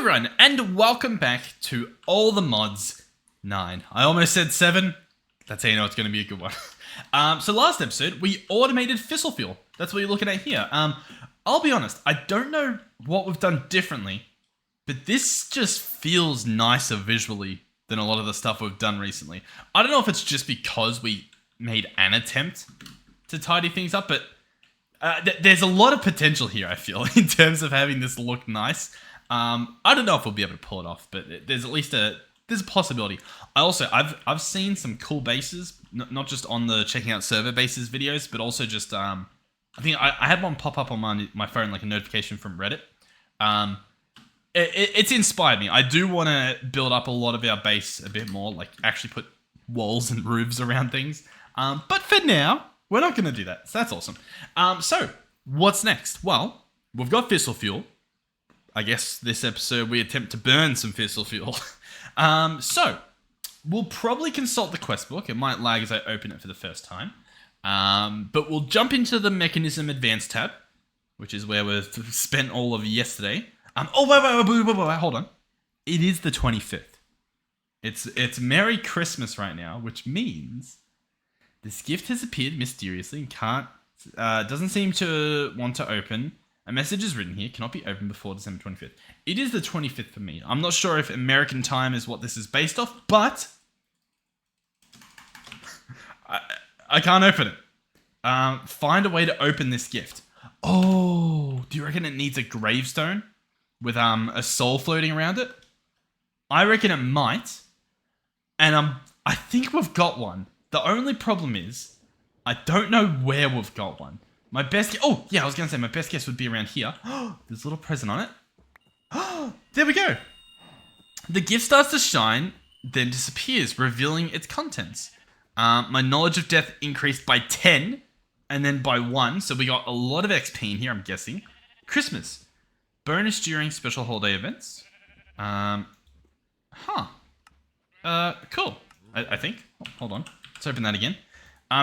everyone, and welcome back to All the Mods 9. I almost said 7. That's how you know it's going to be a good one. So last episode, we automated fissile fuel. That's what you're looking at here. I'll be honest, I don't know what we've done differently, but this just feels nicer visually than a lot of the stuff we've done recently. I don't know if it's just because we made an attempt to tidy things up, but there's a lot of potential here, I feel, in terms of having this look nice. I don't know if we'll be able to pull it off, but there's at least there's a possibility. I've seen some cool bases, not just on the checking out server bases videos, but also just I think I had one pop up on my phone, like a notification from Reddit. It's inspired me. I do want to build up a lot of our base a bit more, like actually put walls and roofs around things. But for now, we're not going to do that. So that's awesome. So what's next? Well, we've got fissile fuel. I guess this episode we attempt to burn some fissile fuel. So we'll probably consult the quest book. It might lag as I open it for the first time. But we'll jump into the Mekanism Advanced tab, which is where we've spent all of yesterday. Wait, hold on. It is the 25th. It's Merry Christmas right now, which means this gift has appeared mysteriously and doesn't seem to want to open. A message is written here, cannot be opened before December 25th. It is the 25th for me. I'm not sure if American time is what this is based off, but I can't open it. Find a way to open this gift. Oh, do you reckon it needs a gravestone with a soul floating around it? I reckon it might. And I think we've got one. The only problem is I don't know where we've got one. My best guess... Oh, yeah, I was going to say my best guess would be around here. There's a little present on it. There we go. The gift starts to shine, then disappears, revealing its contents. My knowledge of death increased by 10, and then by 1. So we got a lot of XP in here, I'm guessing. Christmas. Bonus during special holiday events. Cool. I think. Oh, hold on. Let's open that again.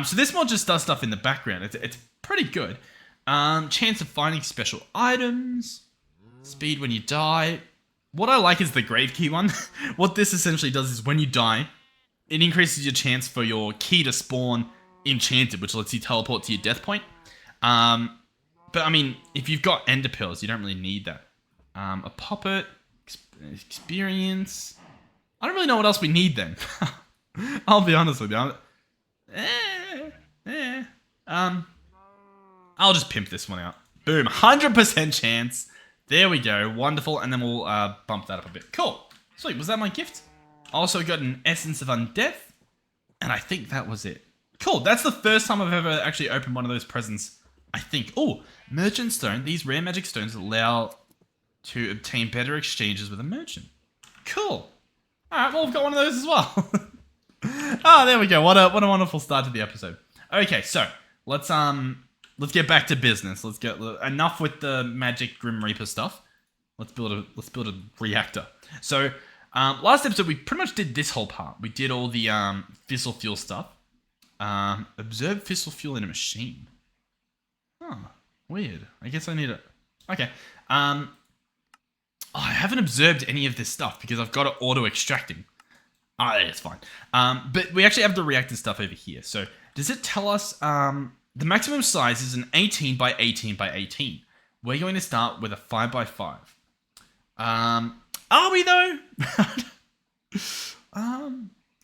So this mod just does stuff in the background. It's pretty good. Chance of finding special items. Speed when you die. What I like is the grave key one. What this essentially does is when you die, it increases your chance for your key to spawn enchanted, which lets you teleport to your death point. But I mean, if you've got ender pearls, you don't really need that. A puppet, experience. I don't really know what else we need then. I'll be honest with you. I'll just pimp this one out. Boom, 100% chance. There we go, wonderful. And then we'll bump that up a bit. Cool. Sweet, was that my gift? Also got an Essence of Undeath. And I think that was it. Cool, that's the first time I've ever actually opened one of those presents, I think. Oh, Merchant Stone. These rare magic stones allow to obtain better exchanges with a merchant. Cool. Alright, well, we've got one of those as well. Oh, there we go. What a wonderful start to the episode. Okay, so let's get back to business. Let's get enough with the magic Grim Reaper stuff. Let's build a reactor. So last episode we pretty much did this whole part. We did all the fissile fuel stuff. Observe fissile fuel in a machine. Oh, weird. I guess I need it. Okay. I haven't observed any of this stuff because I've got it auto extracting. Yeah, it's fine. But we actually have the reactor stuff over here. So does it tell us the maximum size is an 18 by 18 by 18. We're going to start with a 5 by 5. Are we though?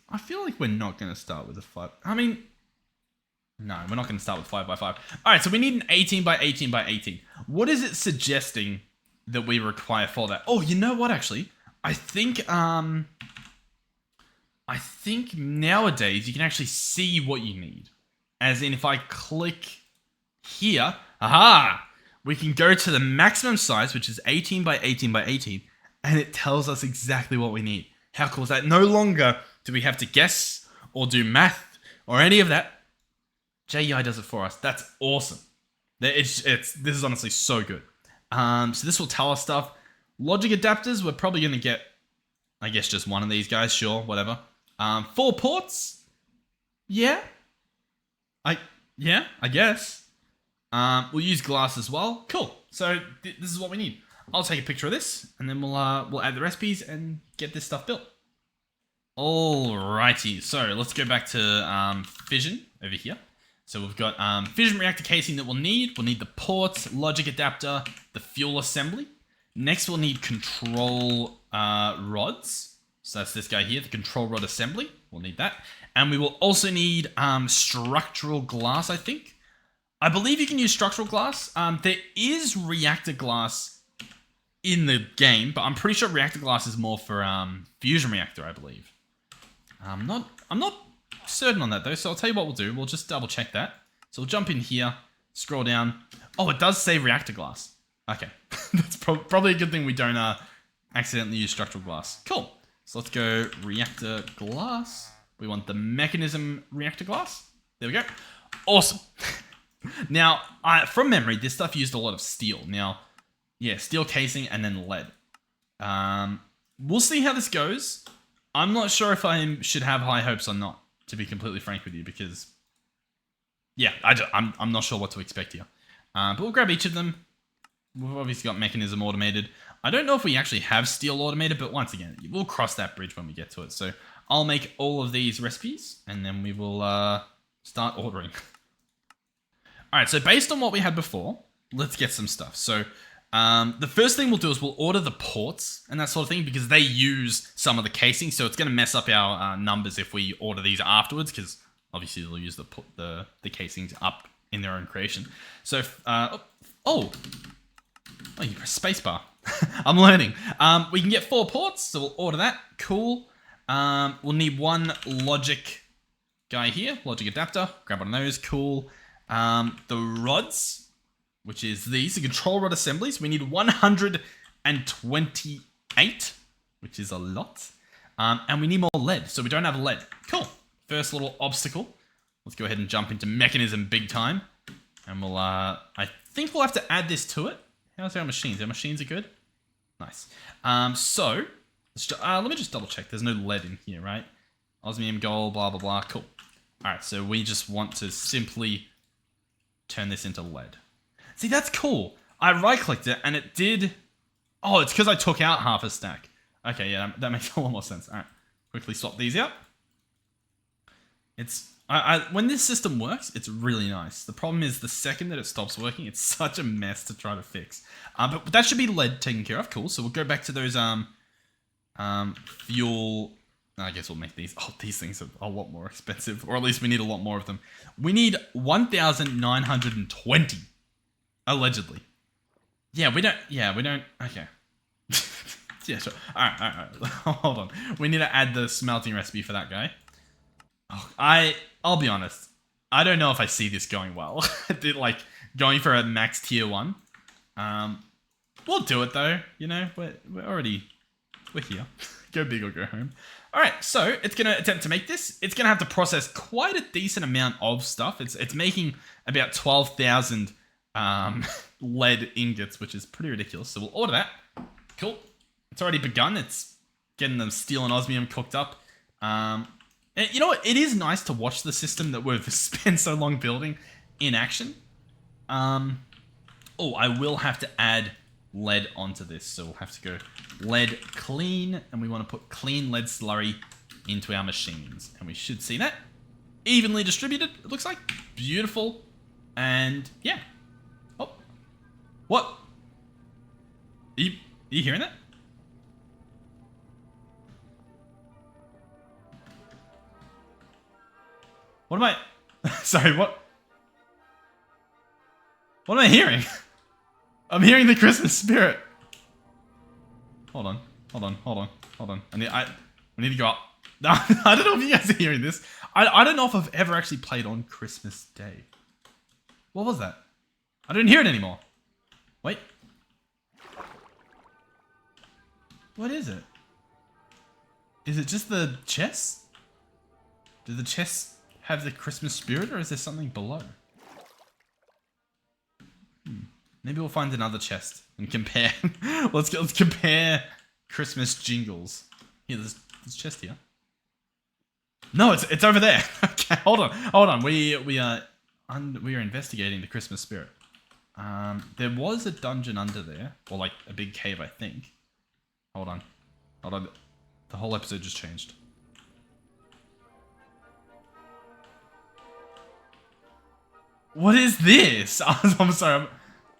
I feel like we're not going to start with a 5. I mean, no, we're not going to start with 5 by 5. All right, so we need an 18 by 18 by 18. What is it suggesting that we require for that? Oh, you know what? Actually, I think nowadays you can actually see what you need. As in, if I click here, we can go to the maximum size, which is 18 by 18 by 18, and it tells us exactly what we need. How cool is that? No longer do we have to guess or do math or any of that. JEI does it for us. That's awesome. This is honestly so good. So this will tell us stuff. Logic adapters, we're probably going to get, I guess, just one of these guys. Sure, whatever. 4 ports. Yeah. I guess. We'll use glass as well. Cool. So this is what we need. I'll take a picture of this, and then we'll add the recipes and get this stuff built. Alrighty, so let's go back to fission over here. So we've got fission reactor casing that we'll need. We'll need the ports, logic adapter, the fuel assembly. Next, we'll need control rods. So that's this guy here, the control rod assembly. We'll need that. And we will also need structural glass, I think. I believe you can use structural glass. There is reactor glass in the game, but I'm pretty sure reactor glass is more for fusion reactor, I believe. I'm not certain on that though, so I'll tell you what we'll do. We'll just double check that. So we'll jump in here, scroll down. Oh, it does say reactor glass. Okay, that's probably a good thing we don't accidentally use structural glass. Cool. So let's go reactor glass. We want the Mekanism reactor glass. There we go. Awesome. Now, from memory, this stuff used a lot of steel. Now, yeah, steel casing and then lead. We'll see how this goes. I'm not sure if I should have high hopes or not, to be completely frank with you, because, yeah, I'm not sure what to expect here. But we'll grab each of them. We've obviously got Mekanism automated. I don't know if we actually have steel automated, but once again, we'll cross that bridge when we get to it. So I'll make all of these recipes, and then we will start ordering. All right, so based on what we had before, let's get some stuff. So the first thing we'll do is we'll order the ports and that sort of thing, because they use some of the casing, so it's going to mess up our numbers if we order these afterwards, because obviously they'll use the casings up in their own creation. So, you press spacebar. I'm learning. We can get 4 ports, so we'll order that. Cool. We'll need 1 logic guy here, logic adapter. Grab one of those. Cool. The rods, which is these, the control rod assemblies. We need 128, which is a lot. And we need more lead, so we don't have lead. Cool. First little obstacle. Let's go ahead and jump into Mekanism big time. And we'll, I think we'll have to add this to it. How's our machines? Our machines are good? Nice. So, let me just double check. There's no lead in here, right? Osmium, gold, blah, blah, blah. Cool. All right, so we just want to simply turn this into lead. See, that's cool. I right-clicked it, and it did... Oh, it's because I took out half a stack. Okay, yeah, that makes a lot more sense. All right, quickly swap these out. It's... when this system works, it's really nice. The problem is the second that it stops working, it's such a mess to try to fix. But that should be lead taken care of. Cool. So we'll go back to those fuel. I guess we'll make these. Oh, these things are a lot more expensive, or at least we need a lot more of them. We need 1,920, allegedly. Yeah, we don't. Okay. Yeah, sure. All right. Hold on. We need to add the smelting recipe for that guy. Oh, I'll be honest. I don't know if I see this going well. Like going for a max tier 1. We'll do it though. You know, we're here. Go big or go home. All right, so it's gonna attempt to make this. It's gonna have to process quite a decent amount of stuff. It's making about 12,000 lead ingots, which is pretty ridiculous. So we'll order that. Cool. It's already begun. It's getting the steel and osmium cooked up. And you know what? It is nice to watch the system that we've spent so long building in action. Oh, I will have to add lead onto this. So we'll have to go lead clean. And we want to put clean lead slurry into our machines. And we should see that. Evenly distributed, it looks like. Beautiful. And yeah. Oh. What? Are you hearing that? What am I... Sorry, what? What am I hearing? I'm hearing the Christmas spirit. Hold on. We need to go up. No, I don't know if you guys are hearing this. I don't know if I've ever actually played on Christmas Day. What was that? I don't hear it anymore. Wait. What is it? Is it just the chests? Do the chests have the Christmas spirit, or is there something below? Maybe we'll find another chest and compare. let's compare Christmas jingles. Here, there's a chest here. No, it's over there. Okay, hold on. We are investigating the Christmas spirit. There was a dungeon under there, or like a big cave, I think. Hold on. The whole episode just changed. What is this? I'm sorry.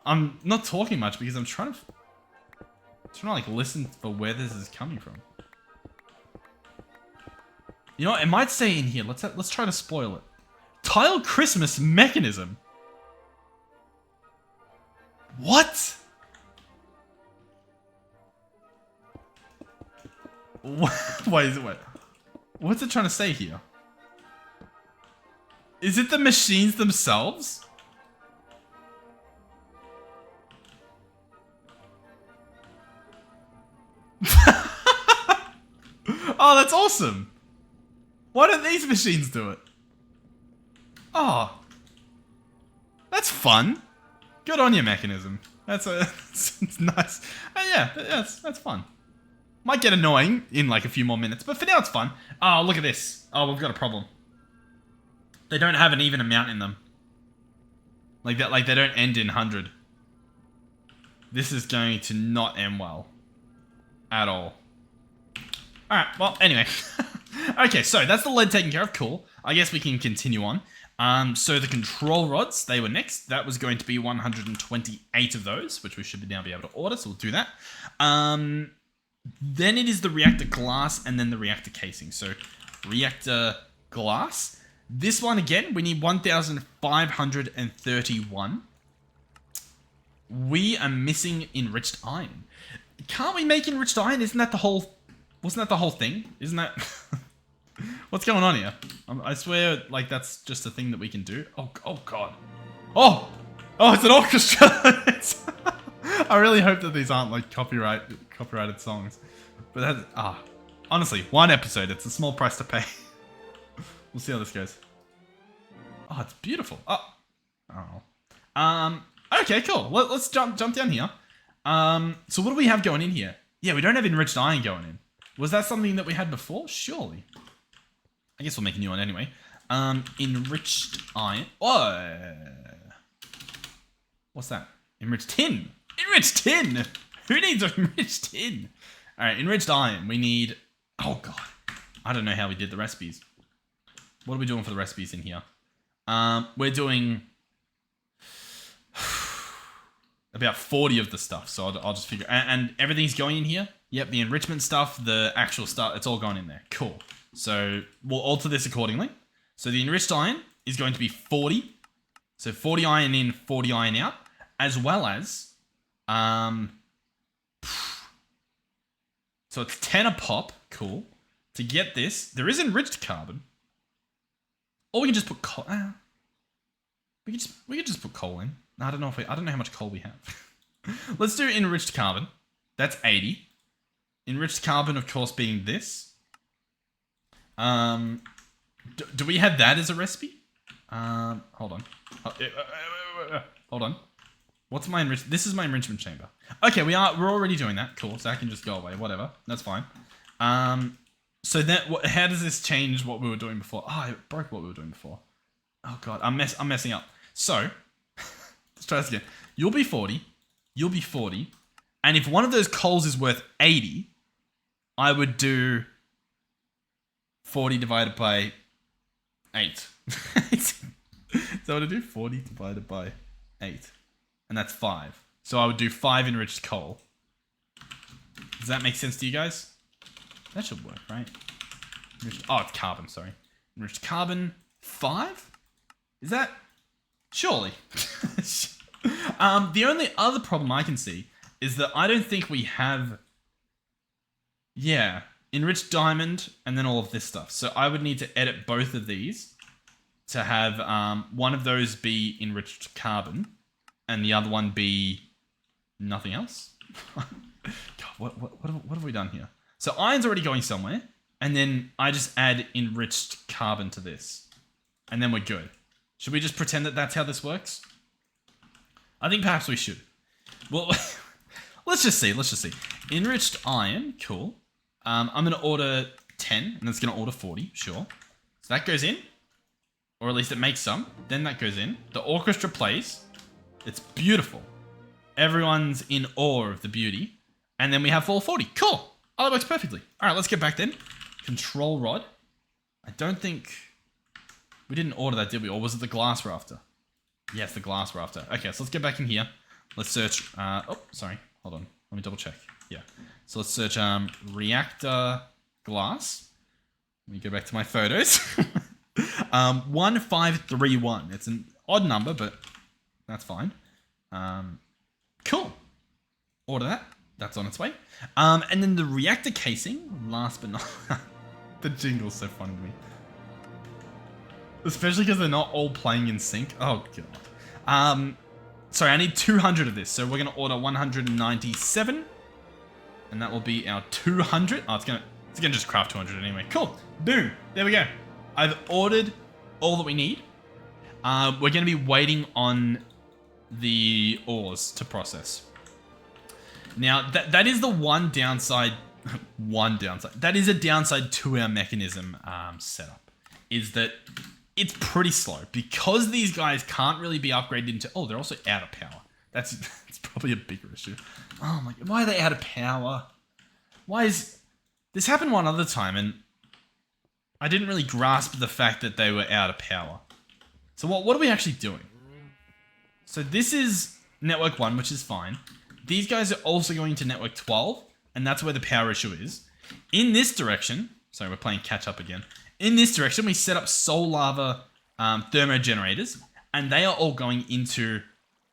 I'm not talking much because I'm trying to like listen for where this is coming from. You know what? It might say in here. Let's try to spoil it. Tile Christmas Mekanism. What? Wait. What's it trying to say here? Is it the machines themselves? Oh, that's awesome. Why don't these machines do it? Oh. That's fun. Good on you, Mekanism. That's nice. Yeah, that's fun. Might get annoying in like a few more minutes, but for now it's fun. Oh, look at this. Oh, we've got a problem. They don't have an even amount in them. Like that, like they don't end in 100. This is going to not end well. At all. Alright, well, anyway. Okay, so that's the lead taken care of. Cool. I guess we can continue on. So the control rods, they were next. That was going to be 128 of those, which we should now be able to order, so we'll do that. Then it is the reactor glass and then the reactor casing. So reactor glass. This one, again, we need 1,531. We are missing enriched iron. Can't we make enriched iron? Isn't that the whole... Wasn't that the whole thing? Isn't that... What's going on here? I swear, like, that's just a thing that we can do. Oh God. Oh, it's an orchestra. I really hope that these aren't, like, copyrighted songs. But that's... honestly, one episode. It's a small price to pay. We'll see how this goes. Oh, it's beautiful. Oh. Okay, cool. Let's jump down here. So what do we have going in here? Yeah, we don't have enriched iron going in. Was that something that we had before? Surely. I guess we'll make a new one anyway. Enriched iron. Oh. What's that? Enriched tin. Enriched tin. Who needs enriched tin? All right, enriched iron. We need... Oh, God. I don't know how we did the recipes. What are we doing for the recipes in here? We're doing about 40 of the stuff, so I'll just figure... And everything's going in here? Yep, the enrichment stuff, the actual stuff, it's all gone in there. Cool. So we'll alter this accordingly. So the enriched iron is going to be 40. So 40 iron in, 40 iron out. As well as... So it's 10 a pop. Cool. To get this, there is enriched carbon. Or we can just put coal. We could just put coal in. I don't know how much coal we have. Let's do enriched carbon. That's 80. Enriched carbon, of course, being this. Do we have that as a recipe? Hold on. Hold on. What's my enrich? This is my enrichment chamber. Okay, we're already doing that. Cool. So that can just go away. Whatever. That's fine. So how does this change what we were doing before? Oh, it broke what we were doing before. Oh God, I'm messing up. So let's try this again. You'll be 40. You'll be 40. And if one of those coals is worth 80, I would do 40 divided by 8. So I would do 40 divided by 8. And that's 5. So I would do 5 enriched coal. Does that make sense to you guys? That should work, right? Oh, it's carbon, sorry. Enriched carbon, 5? Is that... Surely. The only other problem I can see is that I don't think we have... Yeah, enriched diamond and then all of this stuff. So I would need to edit both of these to have one of those be enriched carbon and the other one be nothing else. God, what have we done here? So iron's already going somewhere, and then I just add enriched carbon to this, and then we're good. Should we just pretend that that's how this works? I think perhaps we should. Well, let's just see. Enriched iron, cool. I'm going to order 10, and it's going to order 40, sure. So that goes in, or at least it makes some. Then that goes in. The orchestra plays. It's beautiful. Everyone's in awe of the beauty. And then we have 440. Cool. Oh, that works perfectly. All right, let's get back then. Control rod. I don't think... We didn't order that, did we? Or was it the glass we're after? Yes, the glass we're after. Okay, so let's get back in here. Let's search... oh, sorry. Hold on. Let me double check. Yeah. So let's search reactor glass. Let me go back to my photos. 1531. It's an odd number, but that's fine. Cool. Order that. That's on its way. And then the reactor casing, last but not... The jingle's so funny to me. Especially because they're not all playing in sync. Oh, God. Sorry, I need 200 of this. So we're going to order 197. And that will be our 200. Oh, it's going to just craft 200 anyway. Cool. Boom. There we go. I've ordered all that we need. We're going to be waiting on the ores to process. Now, that is the one downside. One downside. That is a downside to our mechanism setup. Is that it's pretty slow. Because these guys can't really be upgraded into... Oh, they're also out of power. That's probably a bigger issue. Oh my God. Why are they out of power? Why is... This happened one other time and I didn't really grasp the fact that they were out of power. So what are we actually doing? So this is network 1, which is fine. These guys are also going to network 12, and that's where the power issue is. In this direction, sorry, we're playing catch up again. In this direction, we set up soul lava thermo generators, and they are all going into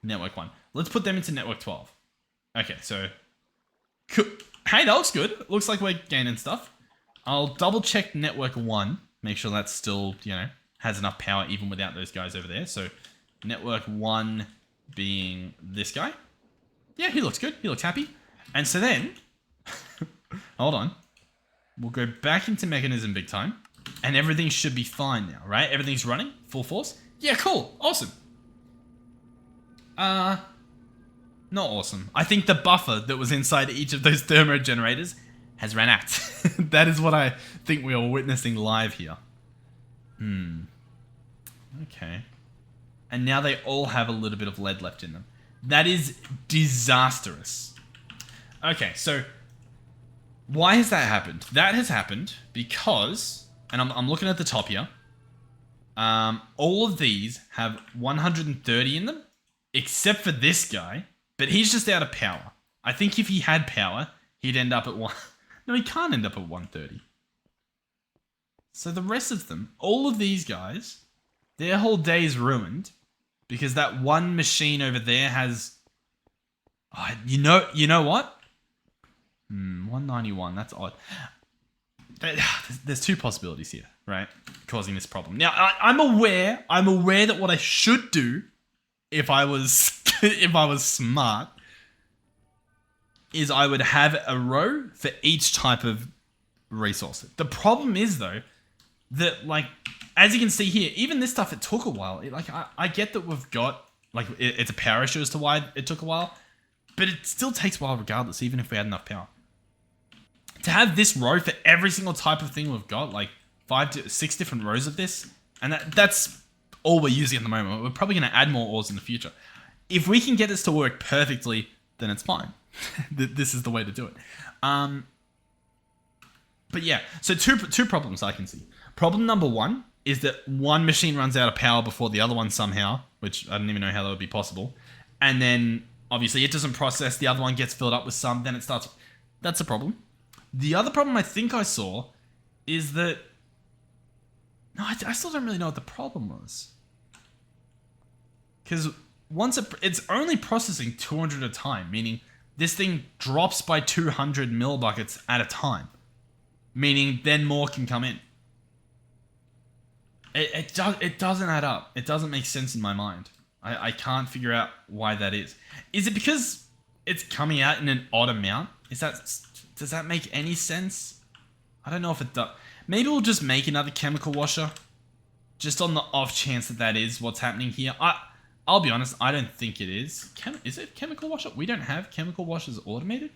network 1. Let's put them into network 12. Okay, so... Hey, that looks good. It looks like we're gaining stuff. I'll double check network 1. Make sure that's still, has enough power even without those guys over there. So network 1 being this guy. Yeah, he looks good. He looks happy. And so then, hold on. We'll go back into Mekanism big time. And everything should be fine now, right? Everything's running full force. Yeah, cool. Awesome. Not awesome. I think the buffer that was inside each of those thermo generators has ran out. That is what I think we are witnessing live here. Okay. And now they all have a little bit of lead left in them. That is disastrous. Okay, so why has that happened? That has happened because, and I'm looking at the top here, all of these have 130 in them, except for this guy, but he's just out of power. I think if he had power, he'd end up at one. No, he can't end up at 130. So the rest of them, all of these guys, their whole day is ruined because that one machine over there has... Oh, you know what? 191, that's odd. There's two possibilities here, right? Causing this problem. Now, I'm aware that what I should do if I was if I was smart is I would have a row for each type of resource. The problem is though that, like, as you can see here, even this stuff, it took a while. I get that we've got, like, it's a power issue as to why it took a while, but it still takes a while regardless, even if we had enough power. To have this row for every single type of thing we've got, like 5 to 6 different rows of this, and that's all we're using at the moment. We're probably going to add more ores in the future. If we can get this to work perfectly, then it's fine. This is the way to do it. But yeah, so two problems I can see. Problem number 1 is that one machine runs out of power before the other one somehow, which I don't even know how that would be possible. And then obviously it doesn't process, the other one gets filled up with some, then it starts. That's a problem. The other problem I think I saw is that... No, I still don't really know what the problem was. Because it's only processing 200 at a time, meaning this thing drops by 200 millibuckets at a time. Meaning then more can come in. It doesn't add up. It doesn't make sense in my mind. I can't figure out why that is. Is it because it's coming out in an odd amount? Does that make any sense? I don't know if it does. Maybe we'll just make another chemical washer. Just on the off chance that is what's happening here. I'll be honest, I don't think it is. Is it chemical washer? We don't have chemical washers automated?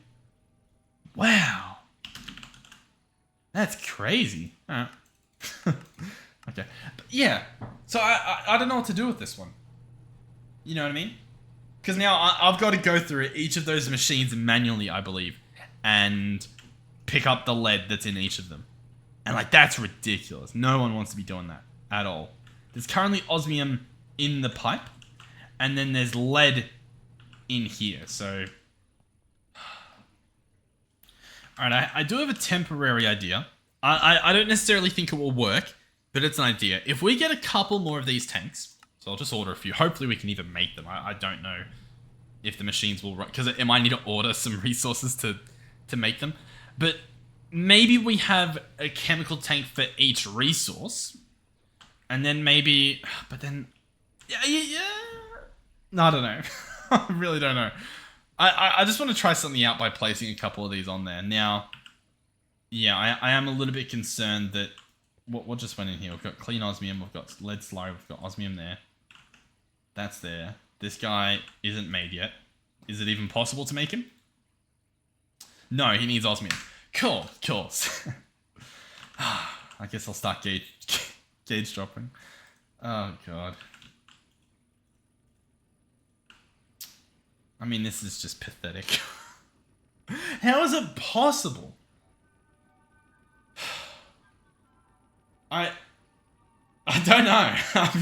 Wow. That's crazy. Alright. Okay. But yeah. So I don't know what to do with this one. You know what I mean? Because now I've got to go through each of those machines manually, I believe, and pick up the lead that's in each of them. And like, that's ridiculous. No one wants to be doing that at all. There's currently osmium in the pipe, and then there's lead in here. So, all right, I do have a temporary idea. I don't necessarily think it will work, but it's an idea. If we get a couple more of these tanks, so I'll just order a few. Hopefully we can even make them. I don't know if the machines will run, because it might need to order some resources to make them. But maybe we have a chemical tank for each resource. And then maybe, but then, yeah. No, I don't know. I really don't know. I just want to try something out by placing a couple of these on there. Now, yeah, I am a little bit concerned that, what just went in here? We've got clean osmium, we've got lead slurry, we've got osmium there. That's there. This guy isn't made yet. Is it even possible to make him? No, he needs osmium. Cool. I guess I'll start gauge dropping. Oh, God. I mean, this is just pathetic. How is it possible? I don't know.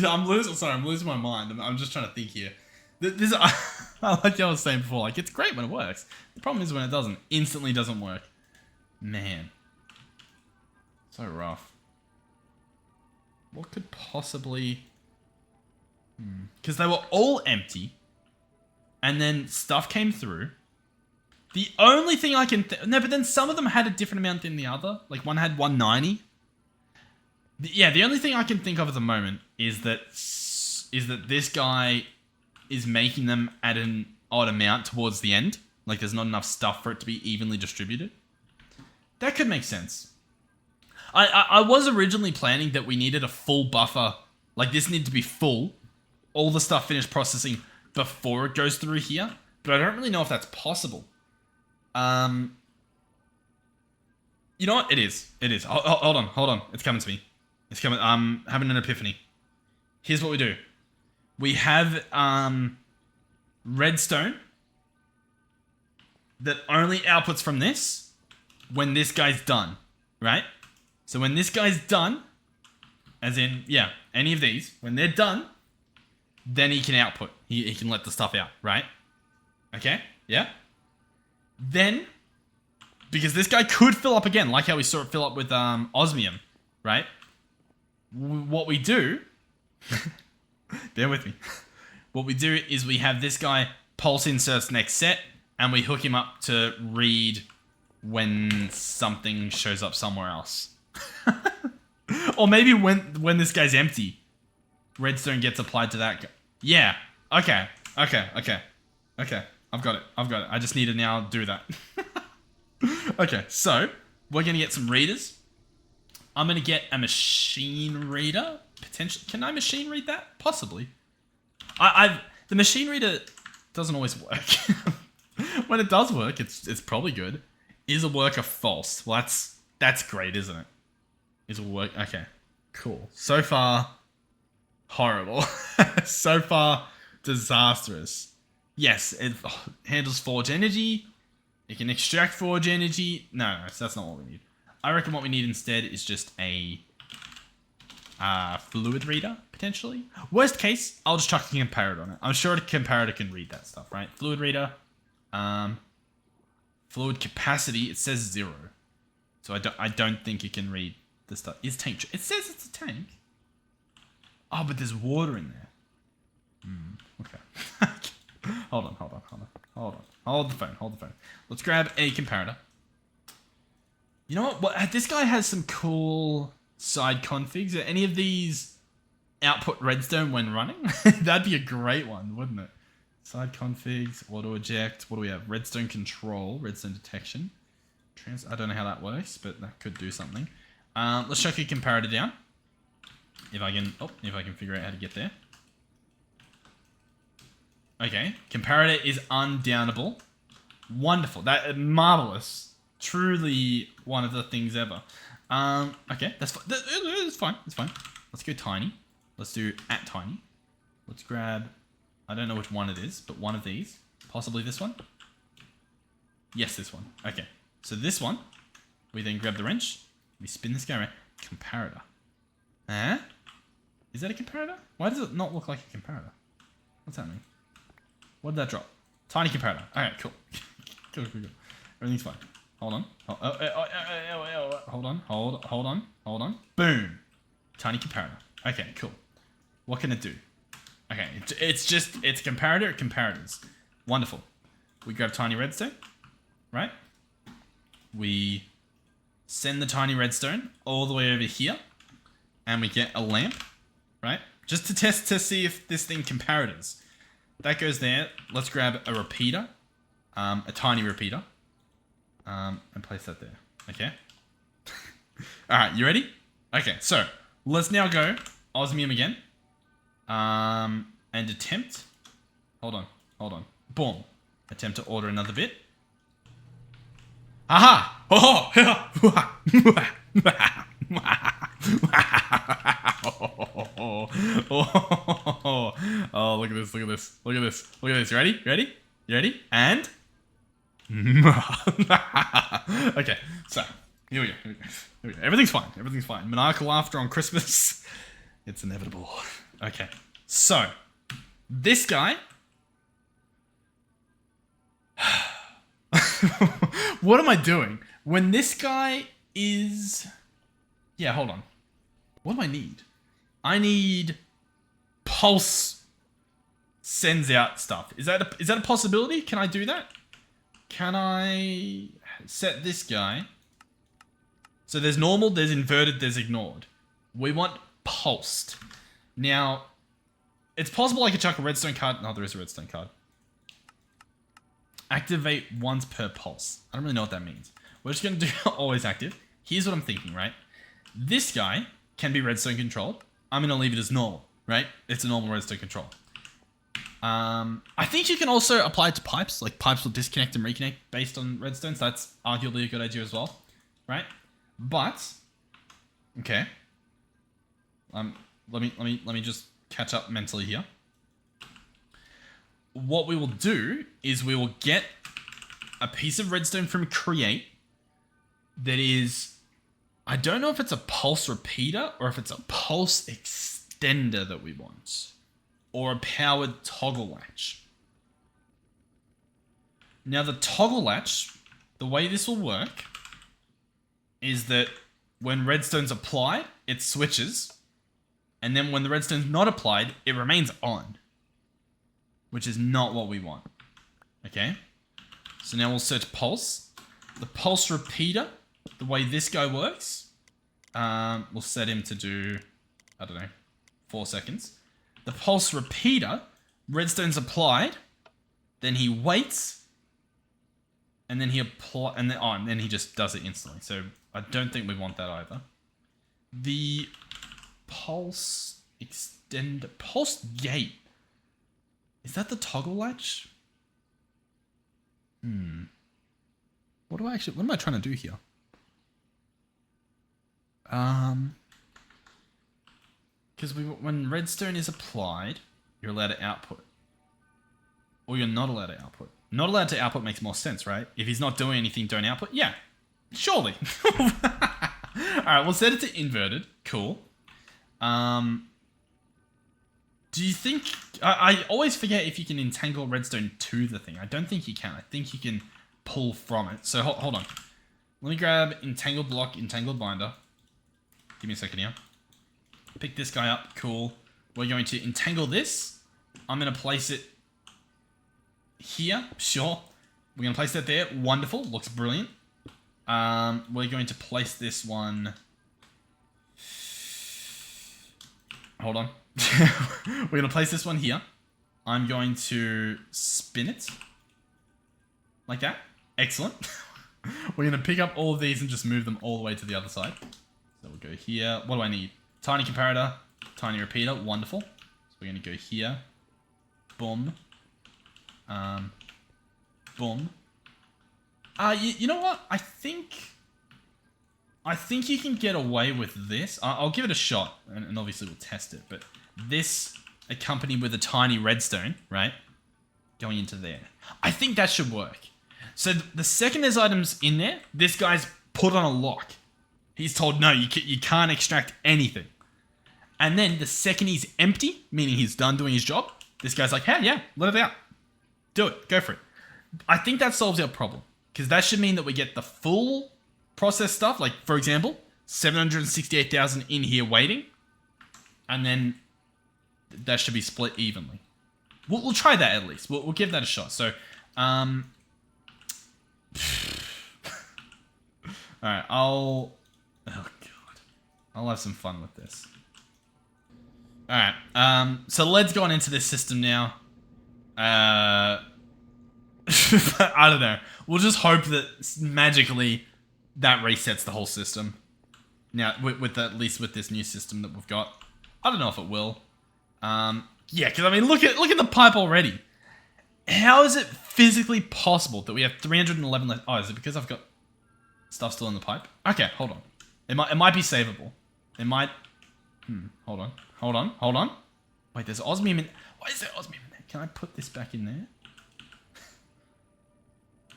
I'm losing my mind. I'm just trying to think here. Like I was saying before, like, it's great when it works. The problem is when it doesn't. Instantly doesn't work. Man. So rough. What could possibly... Because they were all empty. And then stuff came through. The only thing I can... No, but then some of them had a different amount than the other. Like, one had 190. Yeah, the only thing I can think of at the moment is that this guy is making them at an odd amount towards the end. Like, there's not enough stuff for it to be evenly distributed. That could make sense. I was originally planning that we needed a full buffer. Like, this needed to be full. All the stuff finished processing before it goes through here. But I don't really know if that's possible. You know what? It is. Hold on. It's coming to me. It's coming. I'm having an epiphany. Here's what we do. We have redstone that only outputs from this when this guy's done, right? So when this guy's done, as in, yeah, any of these, when they're done, then he can output. He can let the stuff out, right? Okay, yeah? Then, because this guy could fill up again, like how we saw it fill up with osmium, right? What we do, bear with me. What we do is we have this guy pulse inserts next set, and we hook him up to read when something shows up somewhere else. Or maybe when this guy's empty, redstone gets applied to that guy. Yeah. Okay. I've got it. I just need to now do that. Okay, so we're gonna get some readers. I'm gonna get a machine reader. Potentially, can I machine read that? Possibly. The machine reader doesn't always work. When it does work, it's probably good. Is a worker false? Well, that's great, isn't it? Is a work? Okay, cool. So far, horrible. So far, disastrous. Yes, it handles forge energy. It can extract forge energy. No, so that's not what we need. I reckon what we need instead is just a fluid reader, potentially. Worst case, I'll just chuck a comparator on it. I'm sure a comparator can read that stuff, right? Fluid reader. Fluid capacity, it says 0. So I don't think it can read the stuff. Is tank... It says it's a tank. Oh, but there's water in there. Okay. Hold on. Hold the phone. Let's grab a comparator. You know what? This guy has some cool side configs. Are any of these output redstone when running? That'd be a great one, wouldn't it? Side configs, auto eject. What do we have? Redstone control, redstone detection. I don't know how that works, but that could do something. Let's chuck a comparator down. If I can figure out how to get there. Okay, comparator is undownable. Wonderful. Marvelous. Truly one of the things ever. Okay, that's fine. It's fine. Let's go tiny. Let's do @tiny. Let's grab I don't know which one it is, but one of these. Possibly this one. Yes, this one. Okay. So this one, we then grab the wrench. We spin this guy around. Comparator. Huh? Is that a comparator? Why does it not look like a comparator? What's happening? What did that drop? Tiny comparator. Alright, cool. Cool. Everything's fine. Hold on. Hold on. Boom. Tiny comparator. Okay, cool. What can it do? Okay, it's comparator, comparators. Wonderful. We grab tiny redstone, right? We send the tiny redstone all the way over here, and we get a lamp, right? Just to test to see if this thing comparators. That goes there. Let's grab a repeater, a tiny repeater, and place that there. Okay. All right, you ready? Okay, so let's now go osmium again, and attempt. Hold on. Boom. Attempt to order another bit. Aha! Oh! Oh, look at this. You ready? And okay, so here we go. Everything's fine. Maniacal laughter on Christmas. It's inevitable. Okay, so this guy. What am I doing? When this guy is... Yeah, hold on. What do I need? I need pulse sends out stuff. Is that a possibility? Can I do that? Can I set this guy? So there's normal, there's inverted, there's ignored. We want pulsed. Now, it's possible I could chuck a redstone card. No, there is a redstone card. Activate once per pulse. I don't really know what that means. We're just going to do always active. Here's what I'm thinking, right? This guy can be redstone controlled. I'm going to leave it as normal, right? It's a normal redstone control. I think you can also apply it to pipes. Like pipes will disconnect and reconnect based on redstones. That's arguably a good idea as well, right? But, okay. Let me just catch up mentally here. What we will do is we will get a piece of redstone from Create that is, I don't know if it's a pulse repeater or if it's a pulse extender that we want, or a powered toggle latch. Now the toggle latch, the way this will work is that when redstone's applied, it switches, and then when the redstone's not applied, it remains on. Which is not what we want. Okay? So now we'll search pulse. The pulse repeater, the way this guy works, we'll set him to do, I don't know, 4 seconds. The pulse repeater, redstone's applied, then he waits, and then he and then he just does it instantly. So I don't think we want that either. The pulse extender, pulse gate. Is that the toggle latch? What am I trying to do here? Because when redstone is applied, you're allowed to output. Or you're not allowed to output. Not allowed to output makes more sense, right? If he's not doing anything, don't output? Yeah, surely. Alright, we'll set it to inverted. Cool. Do you think... I always forget if you can entangle redstone to the thing. I don't think you can. I think you can pull from it. So hold on. Let me grab entangled block, entangled binder. Give me a second here. Pick this guy up. Cool. We're going to entangle this. I'm going to place it here. Sure. We're going to place that there. Wonderful. Looks brilliant. We're going to place this one... Hold on. We're going to place this one here. I'm going to spin it. Like that. Excellent. We're going to pick up all of these and just move them all the way to the other side. So we'll go here. What do I need? Tiny comparator. Tiny repeater. Wonderful. So we're going to go here. Boom. Boom. You know what? I think you can get away with this. I'll give it a shot, and obviously we'll test it. But this accompanied with a tiny redstone, right? Going into there. I think that should work. So the second there's items in there, this guy's put on a lock. He's told, no, you can't extract anything. And then the second he's empty, meaning he's done doing his job, this guy's like, hey, yeah, let it out. Do it. Go for it. I think that solves our problem. Because that should mean that we get the full process stuff. Like, for example, 768,000 in here waiting. And then that should be split evenly. We'll try that at least. We'll give that a shot. So, alright, oh god. I'll have some fun with this. Alright, so let's go on into this system now. I don't know. We'll just hope that magically that resets the whole system. Now, at least with this new system that we've got. I don't know if it will. Yeah, because I mean, look at the pipe already. How is it physically possible that we have 311 left? Oh, is it because I've got stuff still in the pipe? Okay, hold on. It might be savable. It might. Hold on. Wait, there's osmium in. Why is there osmium in there? Can I put this back in there?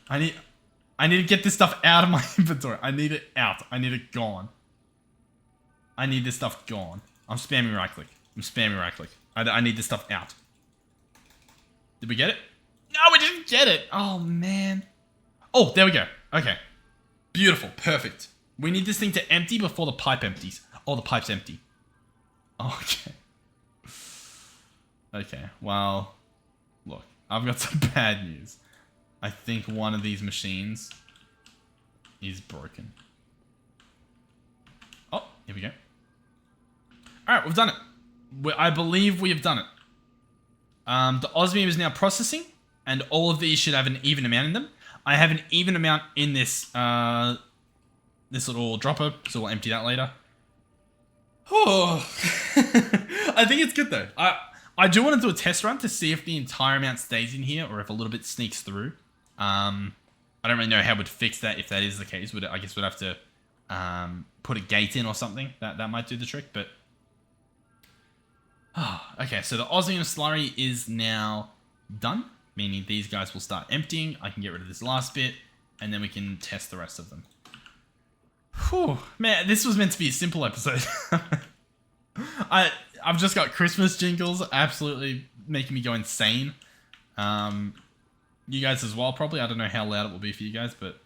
I need to get this stuff out of my inventory. I need it out. I need it gone. I need this stuff gone. I'm spamming right click. I need this stuff out. Did we get it? No, we didn't get it. Oh, man. Oh, there we go. Okay. Beautiful. Perfect. We need this thing to empty before the pipe empties. Oh, the pipe's empty. Okay. Okay. Well, look. I've got some bad news. I think one of these machines is broken. Oh, here we go. Alright, we've done it. I believe we have done it. The osmium is now processing, and all of these should have an even amount in them. I have an even amount in this this little dropper, so we'll empty that later. Oh, I think it's good though. I do want to do a test run to see if the entire amount stays in here or if a little bit sneaks through. I don't really know how we'd fix that if that is the case. I guess we'd have to put a gate in or something. That might do the trick, but. Okay, so the osmium slurry is now done, meaning these guys will start emptying. I can get rid of this last bit, and then we can test the rest of them. Whew, man, this was meant to be a simple episode. I've just got Christmas jingles absolutely making me go insane. You guys as well, probably. I don't know how loud it will be for you guys, but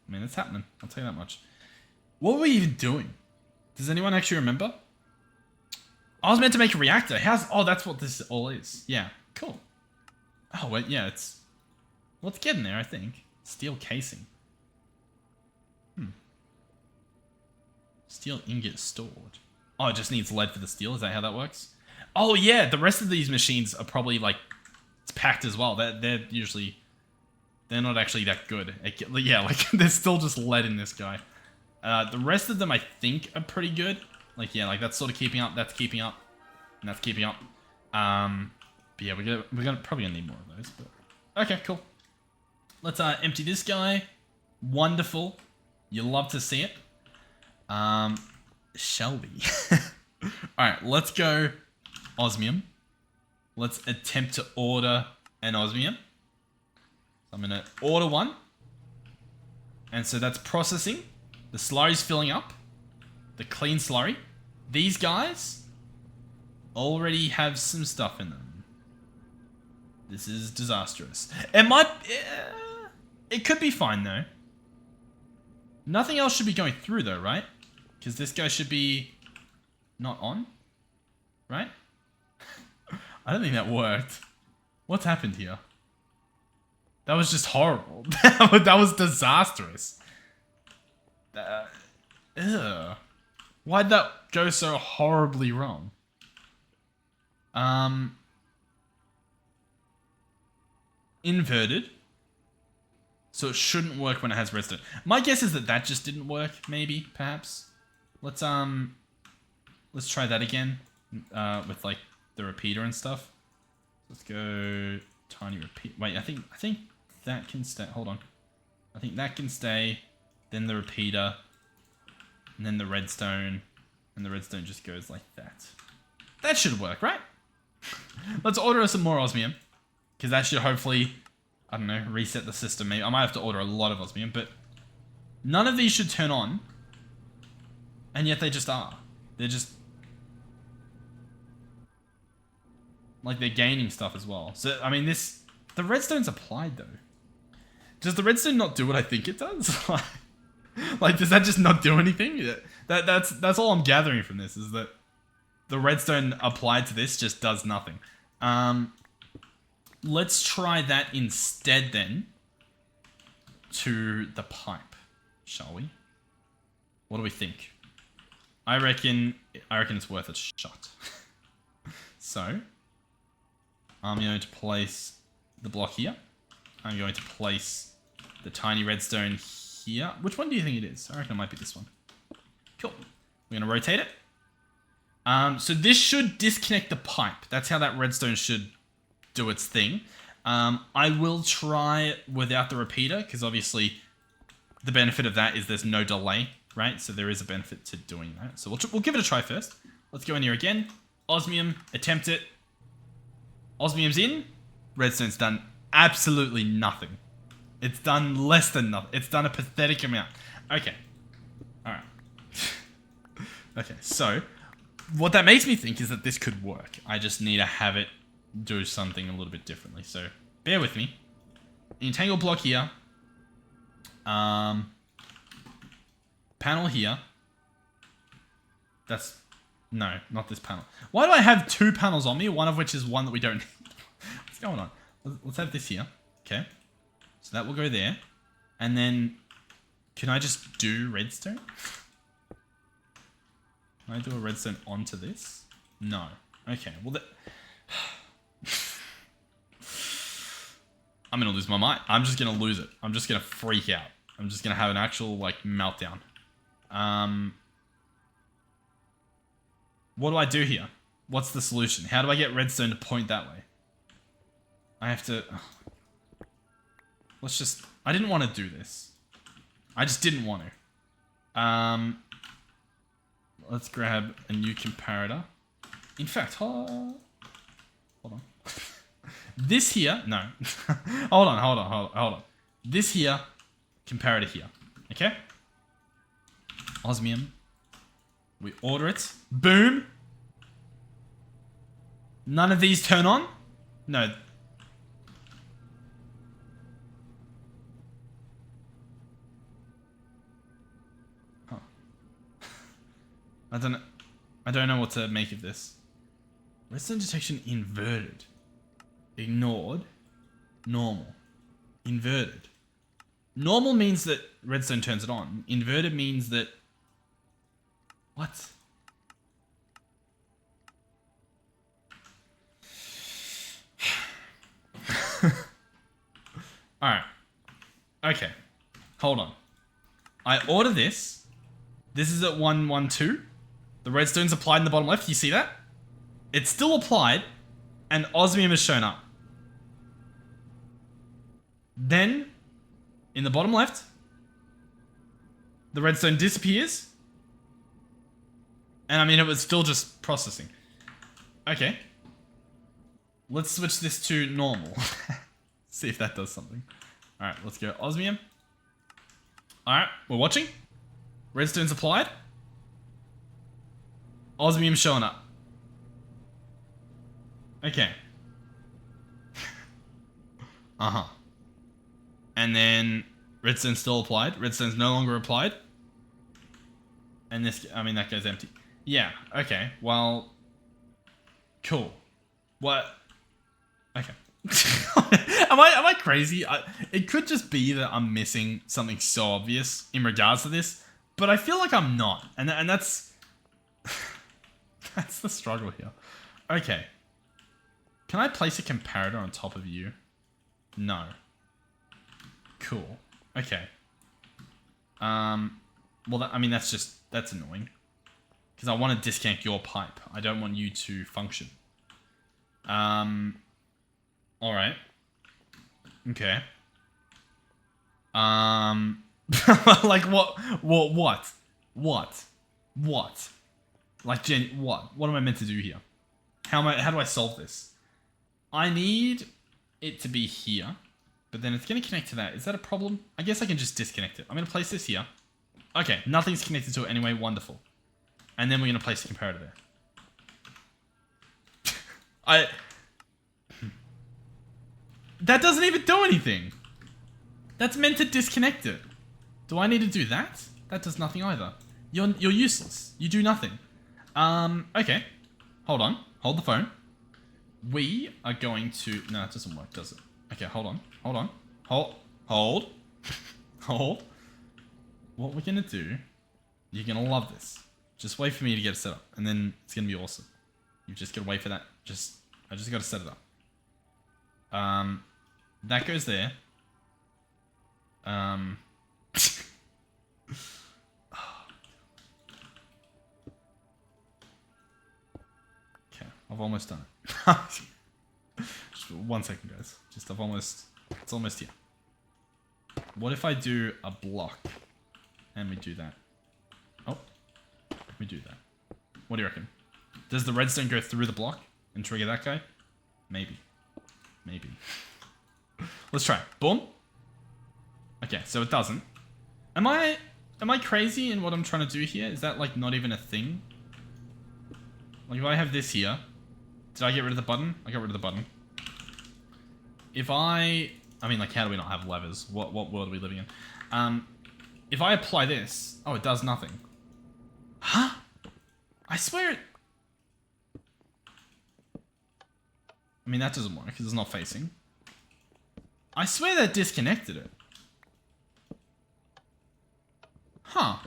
man, it's happening. I'll tell you that much. What were we even doing? Does anyone actually remember? I was meant to make a reactor. Oh, that's what this all is. Yeah, cool. Oh, wait, yeah, it's getting there, I think. Steel casing. Steel ingot stored. Oh, it just needs lead for the steel. Is that how that works? Oh, yeah, the rest of these machines are probably, like, it's packed as well. They're usually, they're not actually that good. Yeah, like, there's still just lead in this guy. The rest of them, I think, are pretty good. Like, yeah, like, that's sort of keeping up. That's keeping up. And that's keeping up. But yeah, we're probably gonna need more of those. But okay, cool. Let's empty this guy. Wonderful. You love to see it. Shall we? Alright, let's go osmium. Let's attempt to order an osmium. So I'm gonna order one. And so that's processing. The slurry's filling up. The clean slurry. These guys already have some stuff in them. This is disastrous. It could be fine though. Nothing else should be going through though, right? Because this guy should be not on, right? I don't think that worked. What's happened here? That was just horrible. That was disastrous. Ugh. Why'd that go so horribly wrong? Inverted. So it shouldn't work when it has redstone. My guess is that just didn't work, maybe, perhaps. Let's try that again. With like the repeater and stuff. Let's go tiny repeat. Wait, I think that can stay. Hold on. I think that can stay. Then the repeater. And then the redstone. And the redstone just goes like that. That should work, right? Let's order some more osmium. Because that should hopefully, I don't know, reset the system. Maybe I might have to order a lot of osmium, but none of these should turn on. And yet they just are. They're just... like, they're gaining stuff as well. So, I mean, this... the redstone's applied, though. Does the redstone not do what I think it does? Like, does that just not do anything? That's all I'm gathering from this, is that the redstone applied to this just does nothing. Let's try that instead, then, to the pipe, shall we? What do we think? I reckon it's worth a shot. So, I'm going to place the block here. I'm going to place the tiny redstone here. Which one do you think it is? I reckon it might be this one. Cool. We're going to rotate it. So this should disconnect the pipe. That's how that redstone should do its thing. I will try without the repeater, because obviously the benefit of that is there's no delay, right? So there is a benefit to doing that. So we'll give it a try first. Let's go in here again. Osmium, attempt it. Osmium's in. Redstone's done absolutely nothing. It's done less than nothing. It's done a pathetic amount. Okay. Alright. Okay, so what that makes me think is that this could work. I just need to have it do something a little bit differently. So bear with me. Entangle block here. Panel here. That's... no, not this panel. Why do I have two panels on me? One of which is one that we don't need. What's going on? Let's have this here. Okay. So that will go there. And then... can I just do redstone? Can I do a redstone onto this? No. Okay, well that... I'm gonna lose my mind. I'm just gonna lose it. I'm just gonna freak out. I'm just gonna have an actual, like, meltdown. What do I do here? What's the solution? How do I get redstone to point that way? I have to... let's just... I didn't want to do this. I just didn't want to. Let's grab a new comparator. In fact, hold on. This here... no. hold on. This here, comparator here. Okay? Osmium. We order it. Boom. None of these turn on? No. Huh. I don't know what to make of this. Redstone detection inverted. Ignored. Normal. Inverted. Normal means that redstone turns it on. Inverted means that... what? Alright. Okay. Hold on. I order this. This is at 112. The redstone's applied in the bottom left. You see that? It's still applied. And osmium has shown up. Then, in the bottom left, the redstone disappears. And I mean, it was still just processing. Okay. Let's switch this to normal. See if that does something. Alright, let's go osmium. Alright, we're watching. Redstone's applied. Osmium showing up. Okay. Uh-huh. And then redstone's still applied. Redstone's no longer applied. And this, I mean, that goes empty. Yeah, okay. Well, cool. What? Okay. Am I crazy? It could just be that I'm missing something so obvious in regards to this, but I feel like I'm not. And that's... that's the struggle here. Okay. Can I place a comparator on top of you? No. Cool. Okay. Well, I mean, that's annoying. Because I want to disconnect your pipe. I don't want you to function. Alright. Okay. Like, what? Like, what am I meant to do here? How do I solve this? I need it to be here, but then it's going to connect to that. Is that a problem? I guess I can just disconnect it. I'm going to place this here. Okay, nothing's connected to it anyway. Wonderful. And then we're going to place the comparator there. That doesn't even do anything. That's meant to disconnect it. Do I need to do that? That does nothing either. You're useless. You do nothing. Okay. Hold on. Hold the phone. We are going to... No, it doesn't work, does it? Okay, hold on. Hold on. Hold. Hold. What we're going to do... You're going to love this. Just wait for me to get it set up. And then it's going to be awesome. You've just got to wait for that. I just got to set it up. That goes there. Okay, I've almost done it. Just 1 second, guys. It's almost here. What if I do a block and we do that? Oh, we do that. What do you reckon? Does the redstone go through the block and trigger that guy? Maybe. Let's try it. Boom. Okay, so it doesn't. Am I crazy in what I'm trying to do here? Is that like not even a thing? Like if I have this here, did I get rid of the button? I got rid of the button. If I mean, like, how do we not have levers? What world are we living in? If I apply this, oh, it does nothing. Huh? I swear it. I mean, that doesn't work because it's not facing. I swear that disconnected it. Huh.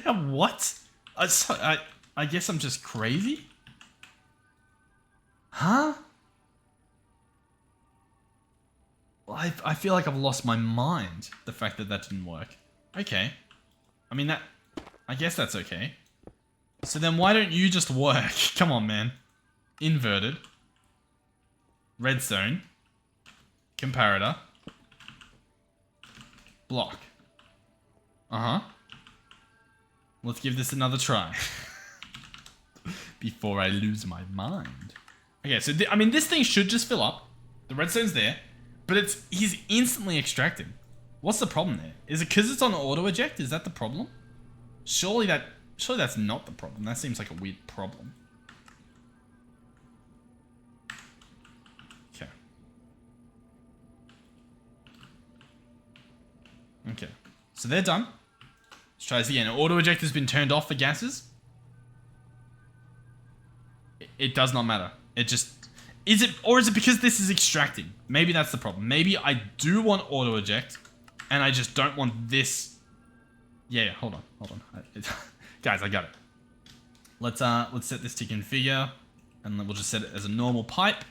What? I guess I'm just crazy? Huh? Well, I feel like I've lost my mind, the fact that that didn't work. Okay. I mean, I guess that's okay. So then why don't you just work? Come on, man. Inverted. Redstone. Comparator. Block. Uh-huh. Let's give this another try. Before I lose my mind. Okay, so I mean, this thing should just fill up. The redstone's there. But he's instantly extracting. What's the problem there? Is it because it's on auto eject? Is that the problem? Surely that's not the problem. That seems like a weird problem. Okay. Okay. So they're done. Let's try this again. Auto eject has been turned off for gases. It does not matter. It just... Is it because this is extracting? Maybe that's the problem. Maybe I do want auto eject, and I just don't want this. Yeah, hold on. Guys, I got it. Let's set this to configure, and then we'll just set it as a normal pipe.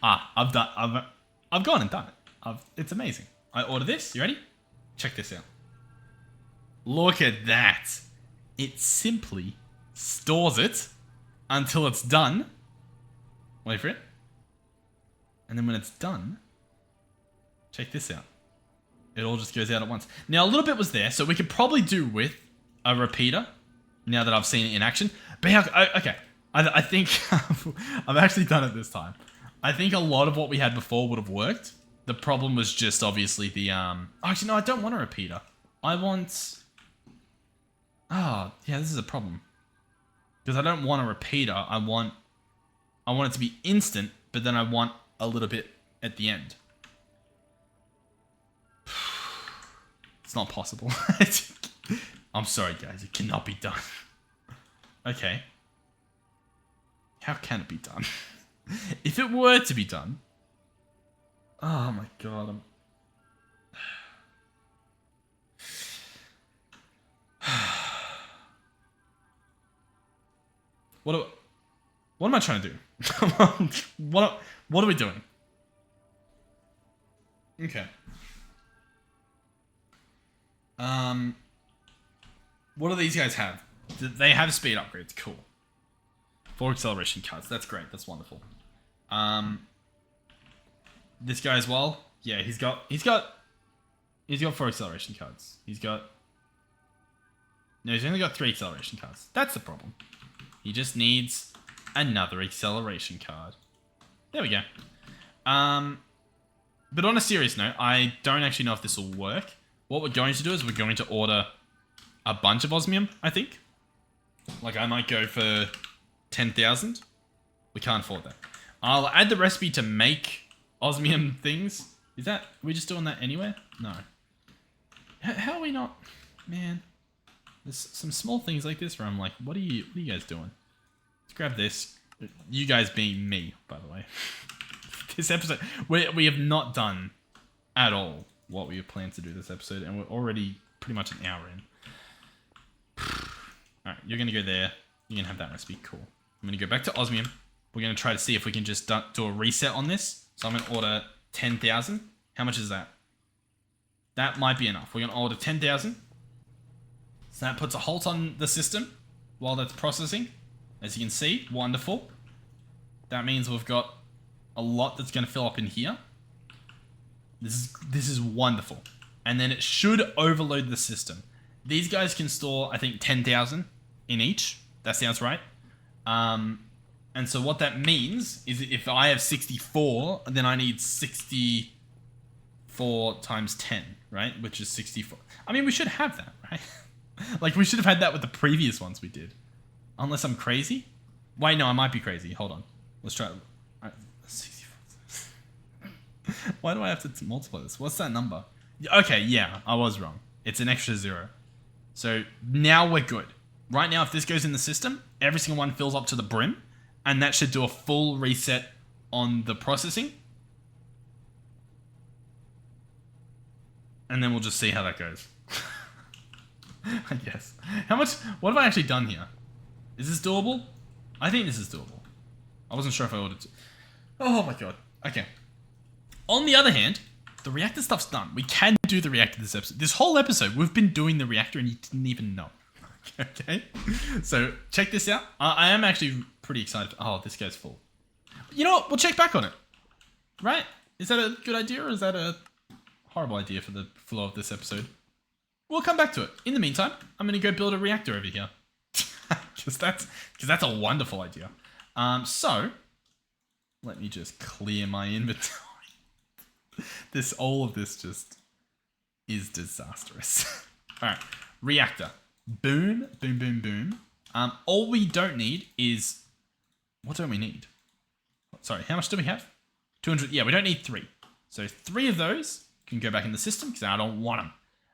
I've gone and done it. It's amazing. I order this. You ready? Check this out. Look at that. It simply stores it until it's done. Wait for it. And then when it's done, check this out. It all just goes out at once. Now, a little bit was there, so we could probably do with a repeater, now that I've seen it in action. But okay, I think I've actually done it this time. I think a lot of what we had before would have worked. The problem was just obviously the... Actually, no, I don't want a repeater. I want... yeah, this is a problem. Because I don't want a repeater. I want it to be instant, but then I want a little bit at the end. It's not possible. I'm sorry, guys. It cannot be done. Okay. How can it be done? If it were to be done... Oh my god. What am I trying to do? What are we doing? Okay. What do these guys have? They have speed upgrades. Cool. 4 acceleration cards. That's great. That's wonderful. This guy as well. Yeah, he's got 4 acceleration cards. No, he's only got 3 acceleration cards. That's the problem. He just needs another acceleration card. There we go. But on a serious note, I don't actually know if this will work. What we're going to do is we're going to order a bunch of osmium, I think. Like, I might go for 10,000. We can't afford that. I'll add the recipe to make osmium things. Are we just doing that anywhere? No. How are we not? Man, there's some small things like this where I'm like, what are you guys doing? Let's grab this. You guys being me, by the way. This episode, we have not done at all what we have planned to do this episode, and we're already pretty much an hour in. Alright, you're going to go there. You're going to have that recipe. Cool. I'm going to go back to osmium. We're going to try to see if we can just do a reset on this. So I'm going to order 10,000. How much is that? That might be enough. We're going to order 10,000. So that puts a halt on the system while that's processing. As you can see, wonderful. That means we've got a lot that's going to fill up in here. This is wonderful. And then it should overload the system. These guys can store, I think, 10,000 in each. That sounds right. And so what that means is if I have 64, then I need 64 times 10, right? Which is 64. I mean, we should have that, right? Like, we should have had that with the previous ones we did. Unless I'm crazy. Wait, no, I might be crazy. Hold on. Let's try it. 64. Why do I have to multiply this? What's that number? Okay, yeah, I was wrong. It's an extra 0. So now we're good. Right now, if this goes in the system, every single one fills up to the brim, and that should do a full reset on the processing. And then we'll just see how that goes. I guess. What have I actually done here? Is this doable? I think this is doable. I wasn't sure if I ordered to. Oh my god. Okay. On the other hand, the reactor stuff's done. We can do the reactor this episode. This whole episode, we've been doing the reactor and you didn't even know. Okay? So, check this out. I am actually pretty excited. Oh, this guy's full. You know what? We'll check back on it. Right? Is that a good idea or is that a horrible idea for the flow of this episode? We'll come back to it. In the meantime, I'm going to go build a reactor over here. Because that's a wonderful idea. So, let me just clear my inventory. All of this just is disastrous. All right, reactor. Boom, boom, boom, boom. All we don't need is... What don't we need? Sorry, how much do we have? 200. Yeah, we don't need 3. So 3 of those can go back in the system because I don't want them.